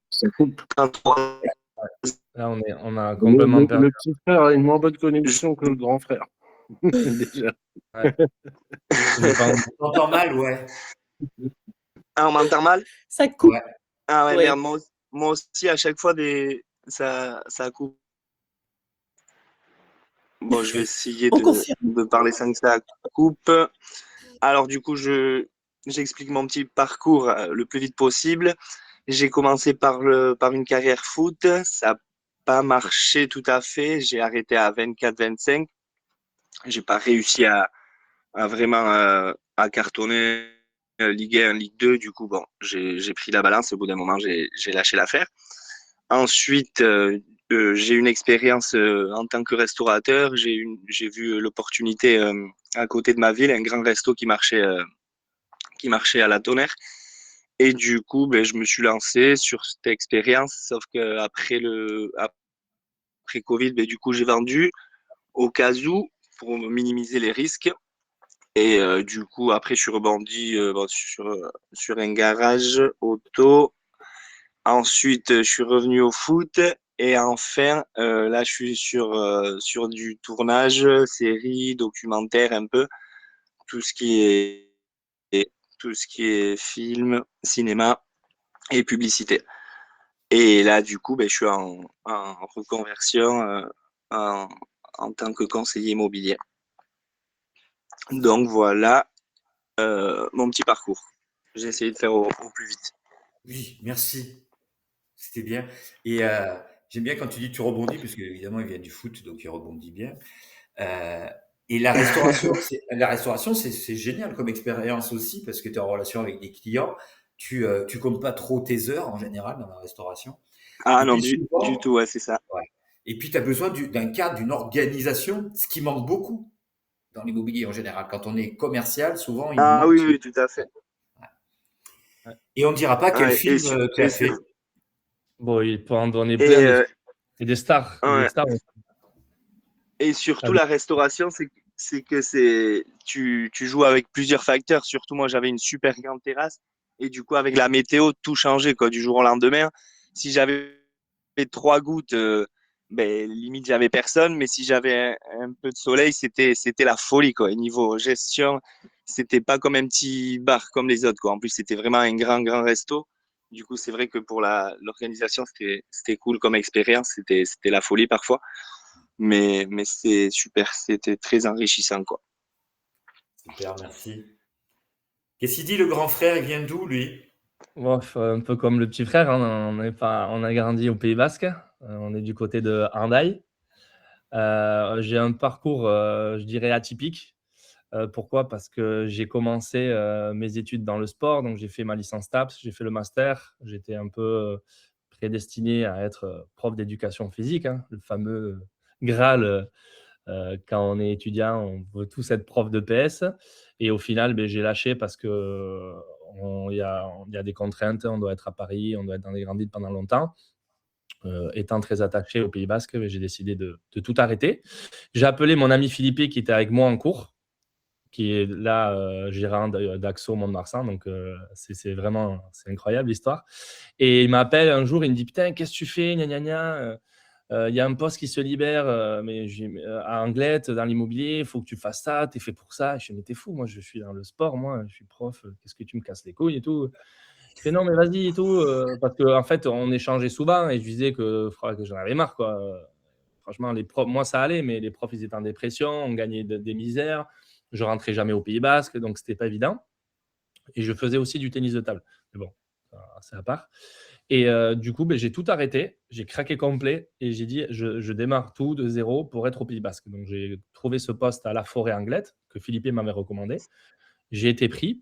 Ça coupe. Là, on a Le, complètement le- perdu. le petit frère a une moins bonne connexion que le grand frère. Déjà. J'ai pas on t'entend mal, ouais. Ah, on m'entend mal? Ça coupe. Ouais. Ah ouais, Oui. merde, moi aussi, à chaque fois, ça coupe. Bon, je vais essayer On confirme. de parler sans que ça coupe. Alors, du coup, j'explique mon petit parcours le plus vite possible. J'ai commencé par une carrière foot. Ça n'a pas marché tout à fait. J'ai arrêté à 24-25. J'ai pas réussi à vraiment à cartonner Ligue 1, Ligue 2. Du coup, bon, j'ai pris la balance. Au bout d'un moment, j'ai lâché l'affaire. Ensuite, j'ai une expérience en tant que restaurateur. J'ai vu l'opportunité à côté de ma ville, un grand resto qui marchait à la Tonnerre. Et du coup, ben, je me suis lancé sur cette expérience. Sauf que après Covid, ben, du coup, j'ai vendu au cas où pour minimiser les risques. Et du coup, après, je suis rebondi bon, sur un garage auto. Ensuite, je suis revenu au foot. Et enfin, là, je suis sur du tournage, série, documentaire un peu, tout ce qui est, tout ce qui est film, cinéma et publicité. Et là, du coup, ben, je suis en reconversion en, en tant que conseiller immobilier. Donc voilà mon petit parcours. J'ai essayé de faire au plus vite. Oui, merci. C'était bien. Et j'aime bien quand tu dis tu rebondis, parce qu'évidemment, il vient du foot, donc il rebondit bien. Euh, et la restauration, c'est génial comme expérience aussi, parce que tu es en relation avec des clients. Tu comptes pas trop tes heures en général dans la restauration. Ah Et non, puis du souvent, tout, ouais, c'est ça. ouais. Et puis tu as besoin d'un cadre, d'une organisation, ce qui manque beaucoup dans l'immobilier en général. Quand on est commercial, souvent il nous Ah manque. oui, oui, tout à fait. Et on ne dira pas quel Ouais, film tu as fait. Bon, il peut en donner et, plein. euh, Et des stars. Et des ouais. stars. Et surtout, Avec- la restauration, tu joues avec plusieurs facteurs. Surtout, moi, j'avais une super grande terrasse. Et du coup, avec la météo, tout changeait, quoi, du jour au lendemain. Si j'avais fait 3 gouttes, ben, limite, j'avais personne. Mais si j'avais un peu de soleil, c'était la folie, quoi. Et niveau gestion, c'était pas comme un petit bar comme les autres, quoi. En plus, c'était vraiment un grand, grand resto. Du coup, c'est vrai que pour l'organisation, c'était cool comme expérience. C'était la folie parfois. Mais c'est super, c'était très enrichissant, quoi. Super, merci. Qu'est-ce qu'il dit le grand frère? Il vient d'où lui? Bon, un peu comme le petit frère, hein, on a grandi au Pays Basque. On est du côté de Hendaye. J'ai un parcours, je dirais atypique. Pourquoi? Parce que j'ai commencé mes études dans le sport, donc j'ai fait ma licence TAPS, j'ai fait le master. J'étais un peu prédestiné à être prof d'éducation physique, hein, le fameux Graal. Quand on est étudiant, on veut tous être prof de PS. Et au final, ben, j'ai lâché parce que il y a des contraintes. On doit être à Paris, on doit être dans des grandes villes pendant longtemps. Étant très attaché au Pays Basque, ben, j'ai décidé de tout arrêter. J'ai appelé mon ami Philippe qui était avec moi en cours, qui est là gérant d'Axo Mont-de-Marsan. Donc, c'est incroyable l'histoire. Et il m'appelle un jour, il me dit putain, qu'est-ce que tu fais, gna gna gna. Il y a un poste qui se libère à Anglette dans l'immobilier, il faut que tu fasses ça, tu es fait pour ça. Je dis, mais t'es fou, moi je suis dans le sport, moi je suis prof, qu'est-ce que tu me casses les couilles et tout. Il fait non, mais vas-y et tout, parce qu'en fait on échangeait souvent et je lui disais que j'en avais marre, quoi. Franchement, les profs, moi ça allait, mais les profs ils étaient en dépression, on gagnait des misères, je rentrais jamais au Pays Basque, donc c'était pas évident. Et je faisais aussi du tennis de table. Mais bon, c'est à part. Et du coup, j'ai tout arrêté. J'ai craqué complet et j'ai dit, je démarre tout de zéro pour être au Pays Basque. Donc, j'ai trouvé ce poste à la Forêt-Anglette que Philippe m'avait recommandé. J'ai été pris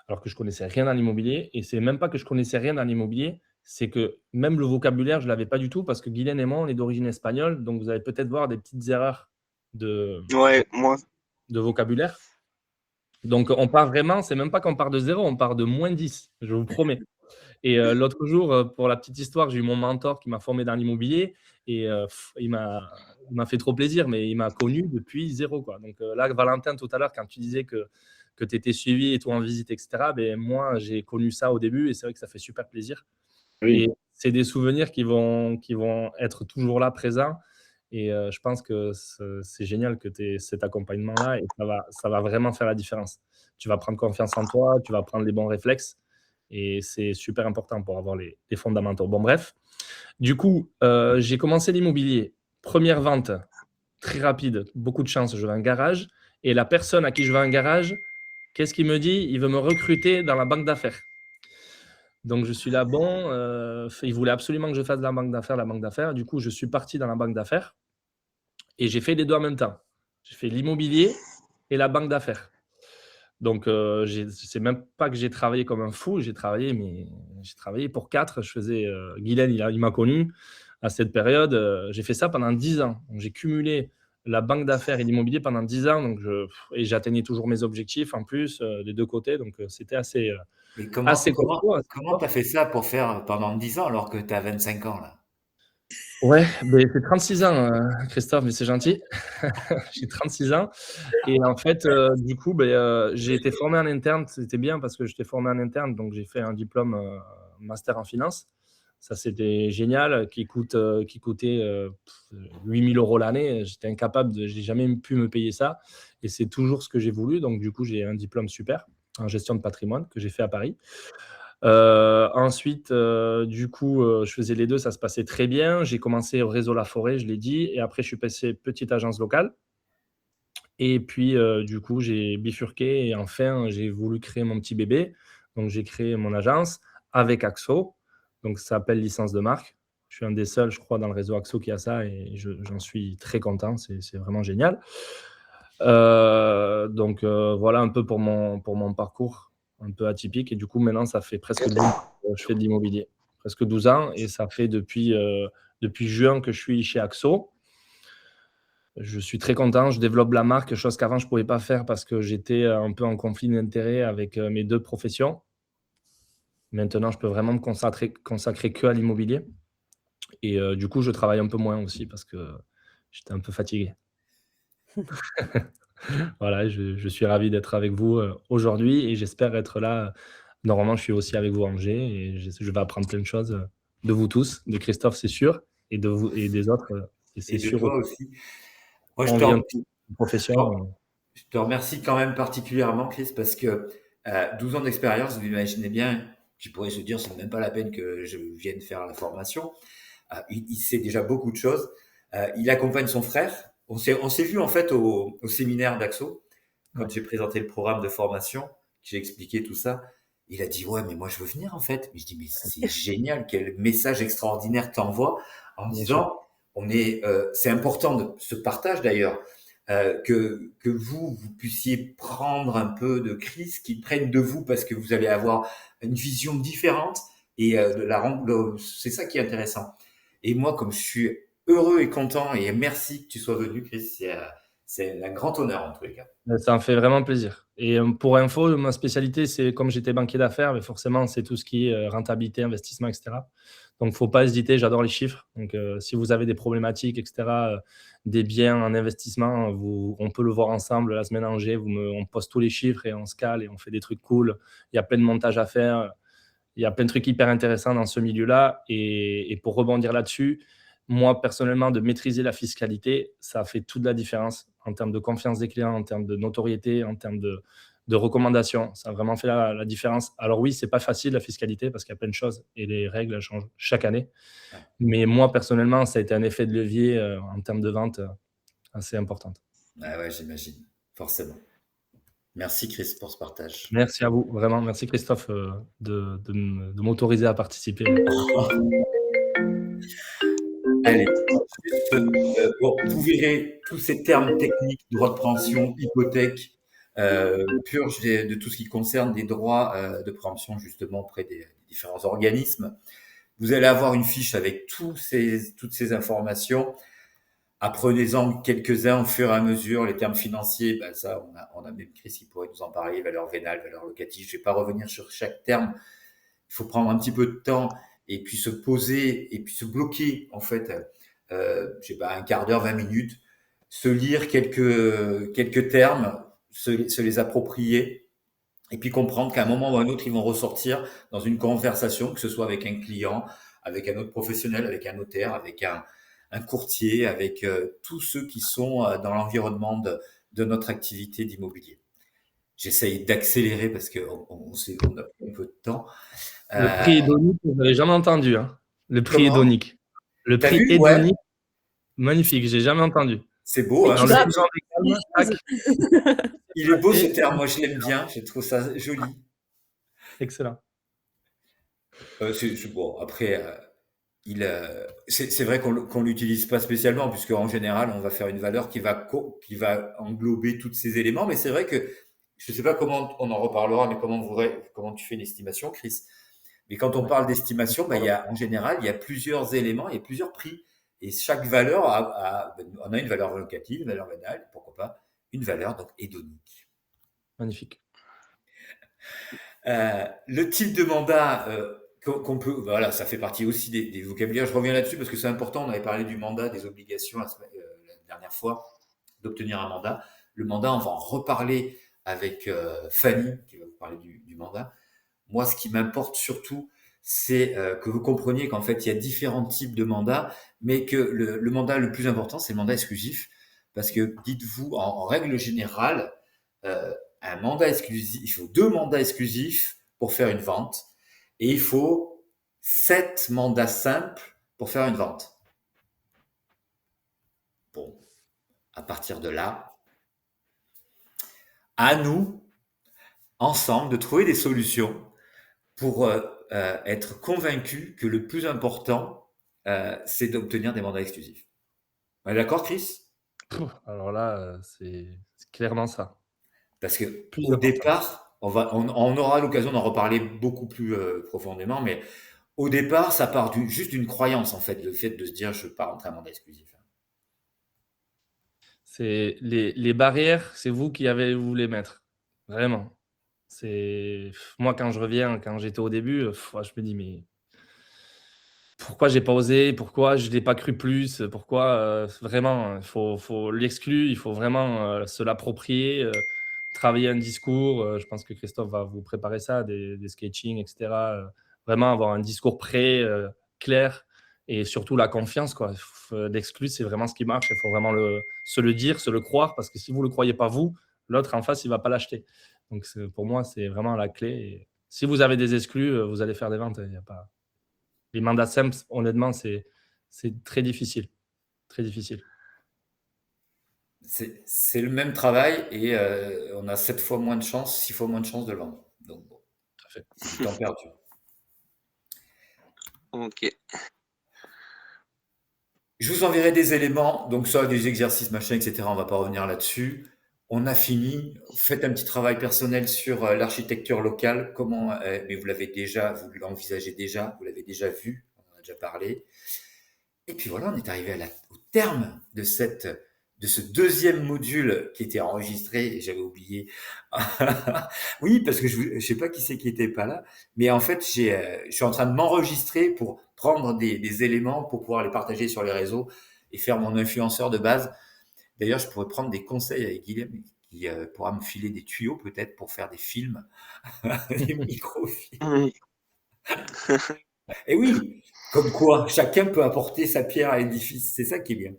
alors que je connaissais rien dans l'immobilier. Et c'est même pas que je connaissais rien dans l'immobilier, c'est que même le vocabulaire, je l'avais pas du tout parce que Guylaine et moi, on est d'origine espagnole. Donc, vous allez peut-être voir des petites erreurs de Ouais, moi. vocabulaire. Donc, on part vraiment, c'est même pas qu'on part de zéro, on part de moins 10, je vous promets. Et l'autre jour, pour la petite histoire, j'ai eu mon mentor qui m'a formé dans l'immobilier et il m'a fait trop plaisir, mais il m'a connu depuis zéro, quoi. Donc là, Valentin, tout à l'heure, quand tu disais que tu étais suivi et tout en visite, etc., ben, moi, j'ai connu ça au début et c'est vrai que ça fait super plaisir. Oui, Et c'est des souvenirs qui vont être toujours là, présents. Et je pense que c'est génial que tu aies cet accompagnement-là et ça va vraiment faire la différence. Tu vas prendre confiance en toi, tu vas prendre les bons réflexes et c'est super important pour avoir les fondamentaux. Bon, bref. Du coup, j'ai commencé l'immobilier. Première vente, très rapide, beaucoup de chance. Je vais un garage et la personne à qui je vais un garage, qu'est-ce qu'il me dit? Il veut me recruter dans la banque d'affaires. Donc, je suis là, bon, il voulait absolument que je fasse la banque d'affaires. Du coup, je suis parti dans la banque d'affaires et j'ai fait les deux en même temps. J'ai fait l'immobilier et la banque d'affaires. Donc, c'est même pas que j'ai travaillé comme un fou, j'ai travaillé pour 4. Je faisais, Guylaine, il m'a connu à cette période. J'ai fait ça pendant 10 ans. Donc, j'ai cumulé la banque d'affaires et l'immobilier pendant 10 ans. Donc, et j'atteignais toujours mes objectifs en plus des deux côtés. Donc, c'était assez Mais comment costaud, assez comment fort. t'as fait ça pour faire pendant 10 ans alors que tu as 25 ans là? Ouais, mais c'est 36 ans, Christophe, mais c'est gentil. J'ai 36 ans et en fait, du coup, j'ai été formé en interne. C'était bien parce que j'étais formé en interne, donc j'ai fait un diplôme, master en finance. Ça, c'était génial, qui coûtait 8 000 € l'année. J'étais incapable j'ai jamais pu me payer ça et c'est toujours ce que j'ai voulu. Donc du coup, j'ai un diplôme super en gestion de patrimoine que j'ai fait à Paris. Ensuite, du coup, je faisais les deux, ça se passait très bien. J'ai commencé au réseau La Forêt, je l'ai dit, et après je suis passé petite agence locale. Et puis, du coup, j'ai bifurqué et enfin, j'ai voulu créer mon petit bébé. Donc, j'ai créé mon agence avec Axo. Donc, ça s'appelle licence de marque. Je suis un des seuls, je crois, dans le réseau Axo qui a ça et j'en suis très content. C'est vraiment génial. Donc, voilà un peu pour mon parcours un peu atypique. Et du coup, maintenant, ça fait presque 12 ans que je fais de l'immobilier. Presque 12 ans. Et ça fait depuis juin que je suis chez Axo. Je suis très content, je développe la marque, chose qu'avant je ne pouvais pas faire parce que j'étais un peu en conflit d'intérêts avec mes deux professions. Maintenant, je peux vraiment me consacrer que à l'immobilier. Et du coup, je travaille un peu moins aussi parce que j'étais un peu fatigué. Voilà, je suis ravi d'être avec vous aujourd'hui et j'espère être là. Normalement, je suis aussi avec vous à Angers et je vais apprendre plein de choses de vous tous, de Christophe, c'est sûr, et de vous et des autres, et c'est Et de sûr. toi aussi. Moi, On vient de profession. je te remercie quand même particulièrement, Chris, parce que 12 ans d'expérience, vous imaginez bien, tu pourrais se dire, c'est même pas la peine que je vienne faire la formation. Il sait déjà beaucoup de choses. Il accompagne son frère. On s'est vu en fait au séminaire d'Axo, quand j'ai présenté le programme de formation, j'ai expliqué tout ça. Il a dit, ouais, mais moi je veux venir en fait. Mais je dis, mais c'est génial, quel message extraordinaire t'envoies en disant, c'est important de ce partage d'ailleurs, que vous puissiez prendre un peu de crise, qu'ils prennent de vous parce que vous allez avoir une vision différente et c'est ça qui est intéressant. Et moi, comme je suis heureux et content et merci que tu sois venu, Chris, c'est un grand honneur en tous les cas. Ça me fait vraiment plaisir. Et pour info, ma spécialité, c'est comme j'étais banquier d'affaires, mais forcément, c'est tout ce qui est rentabilité, investissement, etc. Donc, il ne faut pas hésiter, j'adore les chiffres. Donc, si vous avez des problématiques, etc., des biens en investissement, on peut le voir ensemble la semaine à Angers. On poste tous les chiffres et on se cale et on fait des trucs cool. Il y a plein de montages à faire. Il y a plein de trucs hyper intéressants dans ce milieu-là. Et pour rebondir là-dessus, moi, personnellement, de maîtriser la fiscalité, ça fait toute la différence en termes de confiance des clients, en termes de notoriété, en termes de recommandations. Ça a vraiment fait la différence. Alors oui, c'est pas facile la fiscalité parce qu'il y a plein de choses et les règles elles changent chaque année. Mais moi, personnellement, ça a été un effet de levier en termes de vente assez importante. Ah ouais, j'imagine, forcément. Merci Chris pour ce partage. Merci à vous, vraiment. Merci Christophe de m'autoriser à participer. Allez, bon, vous verrez tous ces termes techniques, droit de préemption, hypothèque, purge de tout ce qui concerne des droits de préemption justement auprès des différents organismes. Vous allez avoir une fiche avec toutes ces informations. Apprenez-en quelques-uns au fur et à mesure. Les termes financiers, ben ça, on a même Chris qui pourrait nous en parler, valeur vénale, valeur locative. Je vais pas revenir sur chaque terme. Il faut prendre un petit peu de temps et puis se poser et puis se bloquer, en fait, je sais pas, un quart d'heure, 20 minutes, se lire quelques termes, se les approprier et puis comprendre qu'à un moment ou à un autre, ils vont ressortir dans une conversation, que ce soit avec un client, avec un autre professionnel, avec un notaire, avec un courtier, avec tous ceux qui sont dans l'environnement de notre activité d'immobilier. J'essaye d'accélérer parce qu'on a un peu de temps. Le prix hédonique, vous n'avez jamais entendu. Hein. Le prix Comment hédonique. Le T'as prix vu hédonique, Ouais, magnifique, j'ai jamais entendu. c'est beau. Et Hein, Dans tu le vas plus grand des calmes, tac, il est beau ce et terme, moi je l'aime bien, je trouve ça joli. excellent. Bon, après, c'est vrai qu'on l'utilise pas spécialement, puisque en général, on va faire une valeur qui va englober tous ces éléments. Mais c'est vrai que je sais pas comment on en reparlera, mais comment tu fais une estimation, Chris. Mais quand on Ouais. parle d'estimation, ben, en général, il y a plusieurs éléments, il y a plusieurs prix. Et chaque valeur on a une valeur locative, une valeur vénale, pourquoi pas, une valeur donc hédonique. Magnifique. Le type de mandat qu'on peut, voilà, ça fait partie aussi des vocabulaires. Je reviens là-dessus parce que c'est important. On avait parlé du mandat, des obligations la dernière fois, d'obtenir un mandat. Le mandat, on va en reparler avec Fanny, qui va vous parler du mandat. Moi, ce qui m'importe surtout, c'est que vous compreniez qu'en fait, il y a différents types de mandats, mais que le mandat le plus important, c'est le mandat exclusif. Parce que, dites-vous, en règle générale, un mandat exclusif, il faut 2 mandats exclusifs pour faire une vente et il faut 7 mandats simples pour faire une vente. Bon, à partir de là, à nous, ensemble, de trouver des solutions pour être convaincus que le plus important, c'est d'obtenir des mandats exclusifs. On est d'accord, Chris? Alors là, c'est clairement ça. Parce que Plus au important. départ, on aura l'occasion d'en reparler beaucoup plus profondément, mais au départ, ça part juste d'une croyance, en fait, le fait de se dire je ne veux pas rentrer un mandat exclusif. C'est les barrières, c'est vous qui avez voulu les mettre. Vraiment. Moi, quand je reviens, quand j'étais au début, je me dis, mais pourquoi j'ai pas osé? Pourquoi je l'ai pas cru plus? Pourquoi vraiment, il faut l'exclure, il faut vraiment se l'approprier, travailler un discours. Je pense que Christophe va vous préparer ça, des sketchings, etc. Vraiment avoir un discours prêt, clair et surtout la confiance, quoi. L'exclu, c'est vraiment ce qui marche. Il faut vraiment se le dire, se le croire, parce que si vous le croyez pas vous, l'autre en face, il va pas l'acheter. Donc pour moi, c'est vraiment la clé. Et si vous avez des exclus, vous allez faire des ventes. Il y a pas. Les mandats simples, honnêtement, c'est très difficile. Très difficile. C'est le même travail et on a 7 fois moins de chances, 6 fois moins de chances de le vendre. Donc bon, c'est du temps perdu. Ok. Je vous enverrai des éléments, donc ça, des exercices, machin, etc. On va pas revenir là-dessus. On a fini. Faites un petit travail personnel sur l'architecture locale. Comment, mais vous l'envisagez déjà, vous l'avez déjà vu, on en a déjà parlé. Et puis voilà, on est arrivé au terme de ce deuxième module qui était enregistré et j'avais oublié. Oui, parce que je sais pas qui c'est qui était pas là, mais en fait, je suis en train de m'enregistrer pour prendre des éléments pour pouvoir les partager sur les réseaux et faire mon influenceur de base. D'ailleurs, je pourrais prendre des conseils avec Guilhem qui pourra me filer des tuyaux peut-être pour faire des films, des microfilms. Oui. Et oui, comme quoi, chacun peut apporter sa pierre à l'édifice. C'est ça qui est bien.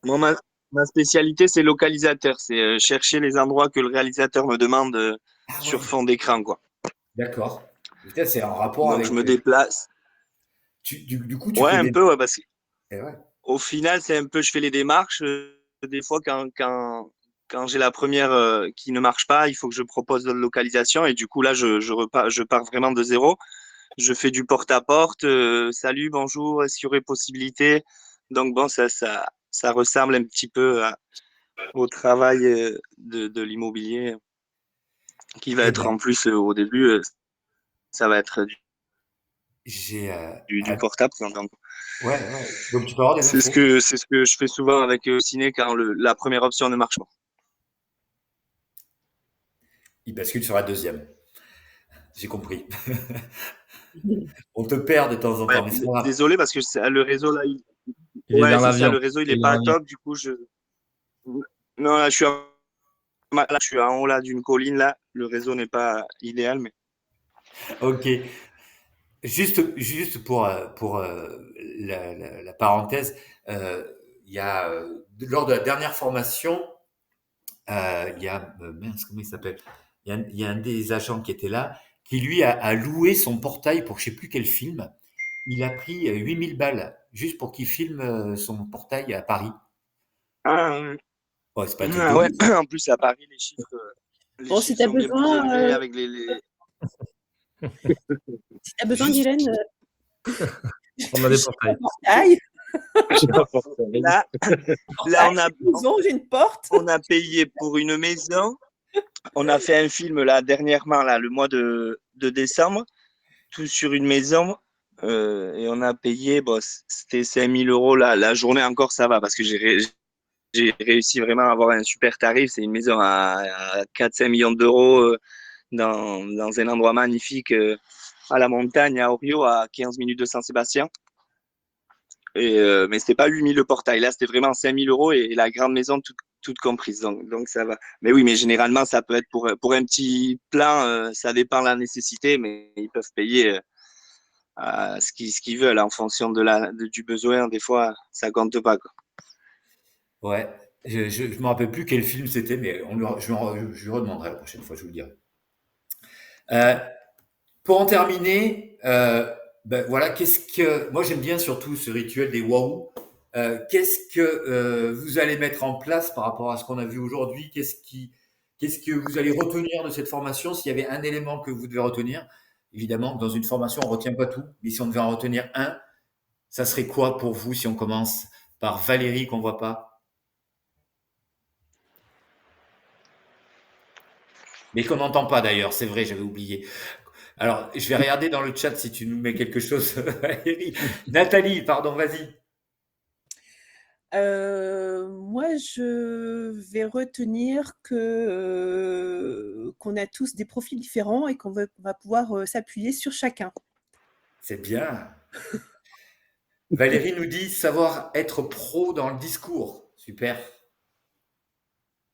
Moi, ma spécialité, c'est localisateur. C'est chercher les endroits que le réalisateur me demande sur fond d'écran, quoi. D'accord. Peut-être c'est en rapport Donc, avec. je me déplace. Du coup, tu Ouais, fais un peu, ouais, parce que ouais. au final, c'est un peu, je fais les démarches. Des fois, quand quand j'ai la première qui ne marche pas, il faut que je propose d'autres localisations. Et du coup, là, je pars vraiment de zéro. Je fais du porte-à-porte. Salut, bonjour, est-ce qu'il y aurait possibilité? Donc, bon, ça ressemble un petit peu au travail de l'immobilier qui va Eh être ben, en plus au début, ça va être j'ai, du porte-à-porte. Donc, ouais, ouais. Donc tu peux avoir des infos. c'est ce que je fais souvent avec Ciné quand la première option ne marche pas. Il bascule sur la deuxième. J'ai compris. On te perd de temps en Ouais, temps, mais c'est pas grave. désolé parce que le réseau là, Il est dans c'est ça, l'avion. le réseau il Il est est dans pas l'avion. top. Du coup, non, là, je suis en haut là d'une colline là. Le réseau n'est pas idéal, mais Ok. Juste pour la parenthèse, il y a, lors de la dernière formation, il y a, mince, comment il s'appelle? Il y a un des agents qui était là, qui lui a loué son portail pour je sais plus quel film. Il a pris 8000 balles juste pour qu'il filme son portail à Paris. ah, Ouais, c'est pas un truc de ah ouais. ouf, hein. En plus à Paris les Bon, si chiffres tu as sont bien plus élevés besoin, avec les... si tu as besoin, Juste, Guylaine, On a des j'ai un portails. portail. J'ai pas forcément. Là, Ah, on a j'ai une maison, j'ai une porte. on a payé pour une maison. On a fait un film là dernièrement là le mois de décembre, tout sur une maison. Et on a payé, bon, c'était 5000 euros la journée encore, ça va, parce que j'ai réussi vraiment à avoir un super tarif. C'est une maison à 4-5 millions d'euros dans un endroit magnifique à la montagne, à Orio, à 15 minutes de Saint-Sébastien. Mais c'était pas 8000 le portail, là c'était vraiment 5000 euros et la grande maison toute comprise, donc ça va. Mais oui, mais généralement ça peut être pour un petit plan, ça dépend de la nécessité, mais ils peuvent payer ce qu'ils veulent en fonction du besoin. Des fois, ça compte pas, quoi. ouais. Je me rappelle plus quel film c'était, mais je lui redemanderai la prochaine fois, je vous le dirai. Euh, pour en terminer, ben voilà, moi j'aime bien surtout ce rituel des waouh. Qu'est-ce que vous allez mettre en place par rapport à ce qu'on a vu aujourd'hui? Qu'est-ce que vous allez retenir de cette formation? S'il y avait un élément que vous devez retenir, évidemment, dans une formation, on retient pas tout, mais si on devait en retenir un, ça serait quoi pour vous si on commence par Valérie qu'on voit pas, mais qu'on n'entend pas d'ailleurs, c'est vrai, j'avais oublié. Alors, je vais regarder dans le chat si tu nous mets quelque chose, Valérie. Nathalie, pardon, vas-y. Moi, je vais retenir qu'on a tous des profils différents et qu'on va pouvoir s'appuyer sur chacun. C'est bien. Valérie nous dit savoir être pro dans le discours. Super.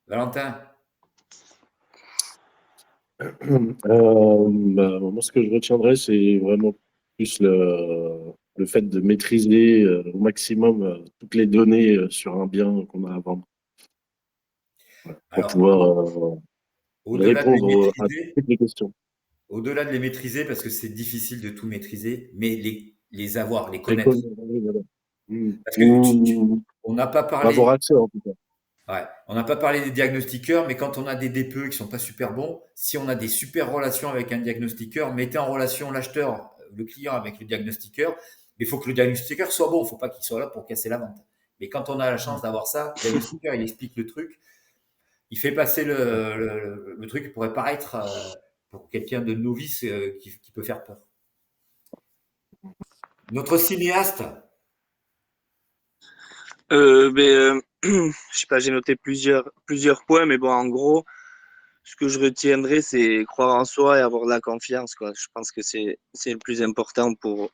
Valentin. Moi, ce que je retiendrai, c'est vraiment plus le fait de maîtriser au maximum toutes les données sur un bien qu'on a à vendre. Voilà, pour Alors, pouvoir au-delà de les répondre à maîtriser, toutes les questions. au-delà de les maîtriser, parce que c'est difficile de tout maîtriser, mais les avoir, les Les connaître. causes, oui, voilà. Parce que Ou on n'a pas avoir parlé, accès, en tout cas. ouais, on n'a pas parlé des diagnostiqueurs, mais quand on a des DPE qui sont pas super bons, si on a des super relations avec un diagnostiqueur, mettez en relation l'acheteur, le client avec le diagnostiqueur. Mais il faut que le diagnostiqueur soit bon, il ne faut pas qu'il soit là pour casser la vente. Mais quand on a la chance d'avoir ça, le diagnostiqueur, il explique le truc, il fait passer le truc qui pourrait paraître pour quelqu'un de novice qui peut faire peur. Notre cinéaste, Je sais pas, j'ai noté plusieurs points, mais bon, en gros, ce que je retiendrai, c'est croire en soi et avoir de la confiance, quoi. Je pense que c'est le plus important pour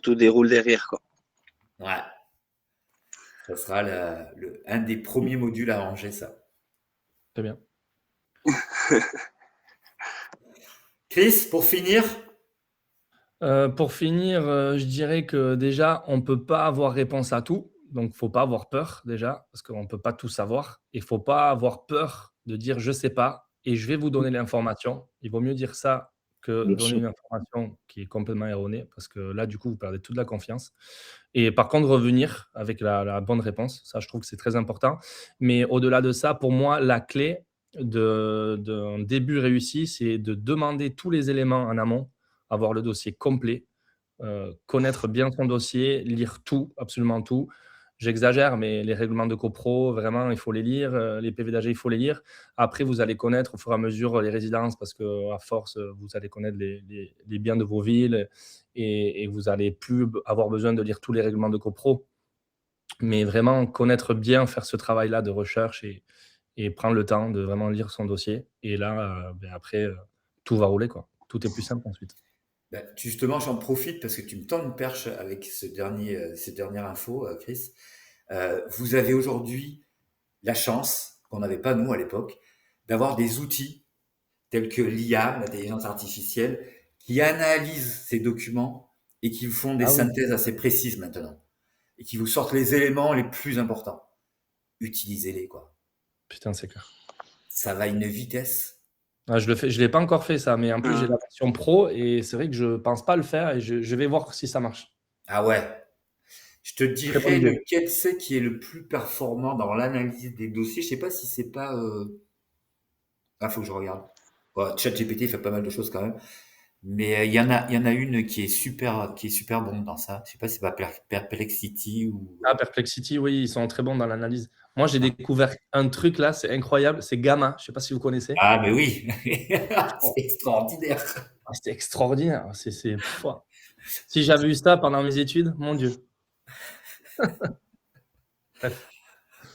tout déroule derrière, quoi. ouais, ça sera un des premiers modules à ranger ça. Très bien. Chris, pour finir, Pour finir, je dirais que déjà, on ne peut pas avoir réponse à tout. Donc, il ne faut pas avoir peur déjà, parce qu'on ne peut pas tout savoir. Il ne faut pas avoir peur de dire « je ne sais pas » et je vais vous donner l'information. Il vaut mieux dire ça que Bien donner sûr. une information qui est complètement erronée, parce que là, du coup, vous perdez toute la confiance. Et par contre, revenir avec la bonne réponse, ça, je trouve que c'est très important. Mais au-delà de ça, pour moi, la clé d'un début réussi, c'est de demander tous les éléments en amont, avoir le dossier complet, connaître bien son dossier, lire tout, absolument tout. J'exagère, mais les règlements de copro, vraiment, il faut les lire. Les PV d'AG, il faut les lire. Après, vous allez connaître au fur et à mesure les résidences parce qu'à force, vous allez connaître les biens de vos villes et vous n'allez plus avoir besoin de lire tous les règlements de copro. Mais vraiment connaître bien, faire ce travail-là de recherche et prendre le temps de vraiment lire son dossier. Et là, après, tout va rouler, quoi. Tout est plus simple ensuite. Ben, justement, j'en profite parce que tu me tends une perche avec cette dernière info, Chris. Vous avez aujourd'hui la chance, qu'on n'avait pas nous à l'époque, d'avoir des outils tels que l'IA, l'intelligence artificielle, qui analysent ces documents et qui vous font des Ah oui, synthèses assez précises maintenant et qui vous sortent les éléments les plus importants. Utilisez-les, quoi. putain, c'est clair. Ça va à une vitesse. Ah, je ne l'ai pas encore fait ça, mais en plus j'ai la version pro et c'est vrai que je ne pense pas le faire et je vais voir si ça marche. Ah ouais. Je te Très bonne dirais idée. lequel c'est qui est le plus performant dans l'analyse des dossiers. Je sais pas si c'est pas. Ah, faut que je regarde. Bon, ChatGPT fait pas mal de choses quand même, mais il y en a une qui est super bonne dans ça. Je sais pas si c'est pas Perplexity ou. Ah, Perplexity, oui, ils sont très bons dans l'analyse. Moi, j'ai découvert un truc là, c'est incroyable, c'est Gamma. Je ne sais pas si vous connaissez. Ah, mais oui, Oh, c'est extraordinaire. c'est extraordinaire. Si j'avais eu ça pendant mes études, mon Dieu. Bref.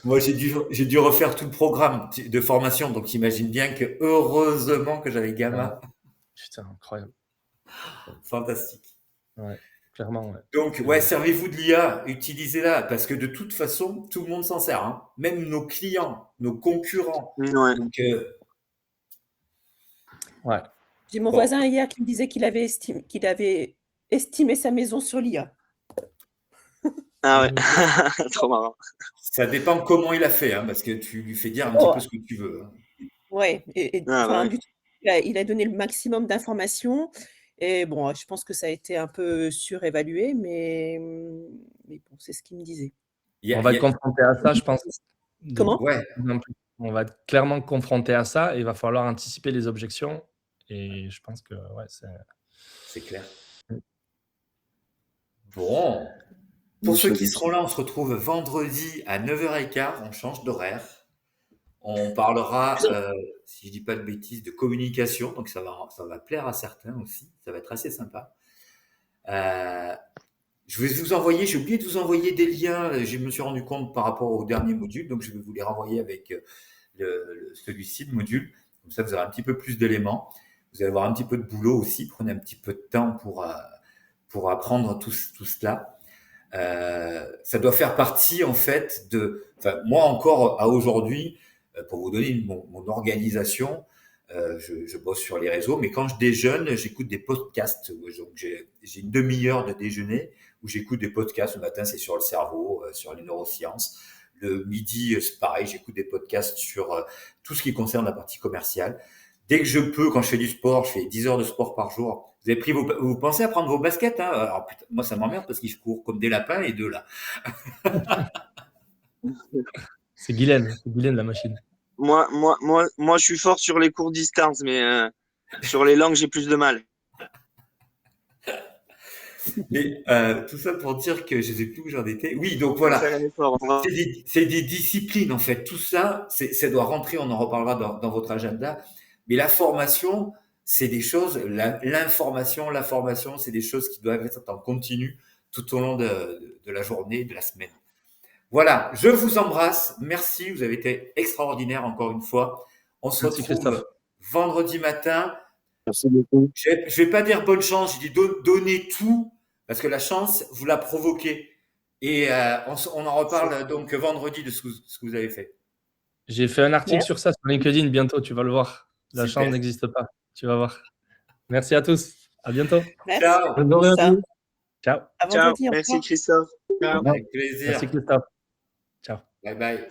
Moi, j'ai dû refaire tout le programme de formation, donc t'imagines bien que heureusement que j'avais Gamma. Putain, incroyable. Fantastique. Ouais, clairement, ouais. Donc, ouais, servez-vous de l'IA, utilisez-la, parce que de toute façon, tout le monde s'en sert, hein. Même nos clients, nos concurrents. Ouais. Donc, Ouais. J'ai mon bon, voisin hier qui me disait qu'il avait estimé sa maison sur l'IA. Ah ouais, trop marrant. ça dépend comment il a fait, hein, parce que tu lui fais dire un petit Oh, peu ce que tu veux, hein. ouais, Ah bah enfin, ouais. il a donné le maximum d'informations. Et bon, je pense que ça a été un peu surévalué, mais bon, c'est ce qu'il me disait. Il y On a- va il y être a- confronté à ça, je pense. Comment? ouais, On va être clairement confronté à ça et il va falloir anticiper les objections. Et je pense que ouais, c'est clair. Bon, pour ceux qui seront là, on se retrouve vendredi à 9h15, on change d'horaire. On parlera, si je dis pas de bêtises, de communication, donc ça va plaire à certains aussi, ça va être assez sympa. Je vais vous envoyer, j'ai oublié de vous envoyer des liens, je me suis rendu compte par rapport au dernier module, donc je vais vous les renvoyer avec celui-ci, le module, comme ça vous aurez un petit peu plus d'éléments. Vous allez avoir un petit peu de boulot aussi, prenez un petit peu de temps pour apprendre tout cela. Ça doit faire partie en fait enfin moi encore à aujourd'hui, pour vous donner mon organisation, je bosse sur les réseaux, mais quand je déjeune, j'écoute des podcasts. Donc j'ai une demi-heure de déjeuner où j'écoute des podcasts. Le matin, c'est sur le cerveau, sur les neurosciences. Le midi, c'est pareil, j'écoute des podcasts sur tout ce qui concerne la partie commerciale. Dès que je peux, quand je fais du sport, je fais 10 heures de sport par jour. Vous pensez à prendre vos baskets, hein? Alors, putain, moi, ça m'emmerde parce que je cours comme des lapins, les deux, là. c'est Guylaine la machine. Moi, je suis fort sur les courtes distances, mais sur les langues, j'ai plus de mal. Mais tout ça pour dire que je sais plus où j'en étais. Oui, donc Faut voilà. faire un effort. C'est des disciplines, en fait. Tout ça, ça doit rentrer, on en reparlera dans votre agenda. Mais la formation, c'est des choses, l'information, la formation, c'est des choses qui doivent être en continu tout au long de la journée, de la semaine. Voilà, je vous embrasse. Merci, vous avez été extraordinaire encore une fois. On se Merci, retrouve Christophe. vendredi matin. Merci beaucoup. Je vais pas dire bonne chance, je dis donnez tout, parce que la chance, vous la provoquez. Et on en reparle donc vendredi de ce que vous avez fait. J'ai fait un article sur ça sur LinkedIn bientôt, tu vas le voir. La Super. chance n'existe pas, tu vas voir. Merci à tous. À bientôt. Merci. Ciao. Bonne journée à Ça. tous. Ciao. À Ciao. vendredi, au Merci revoir. Christophe. Ciao. Avec plaisir. Merci Christophe. Ciao. Bye bye.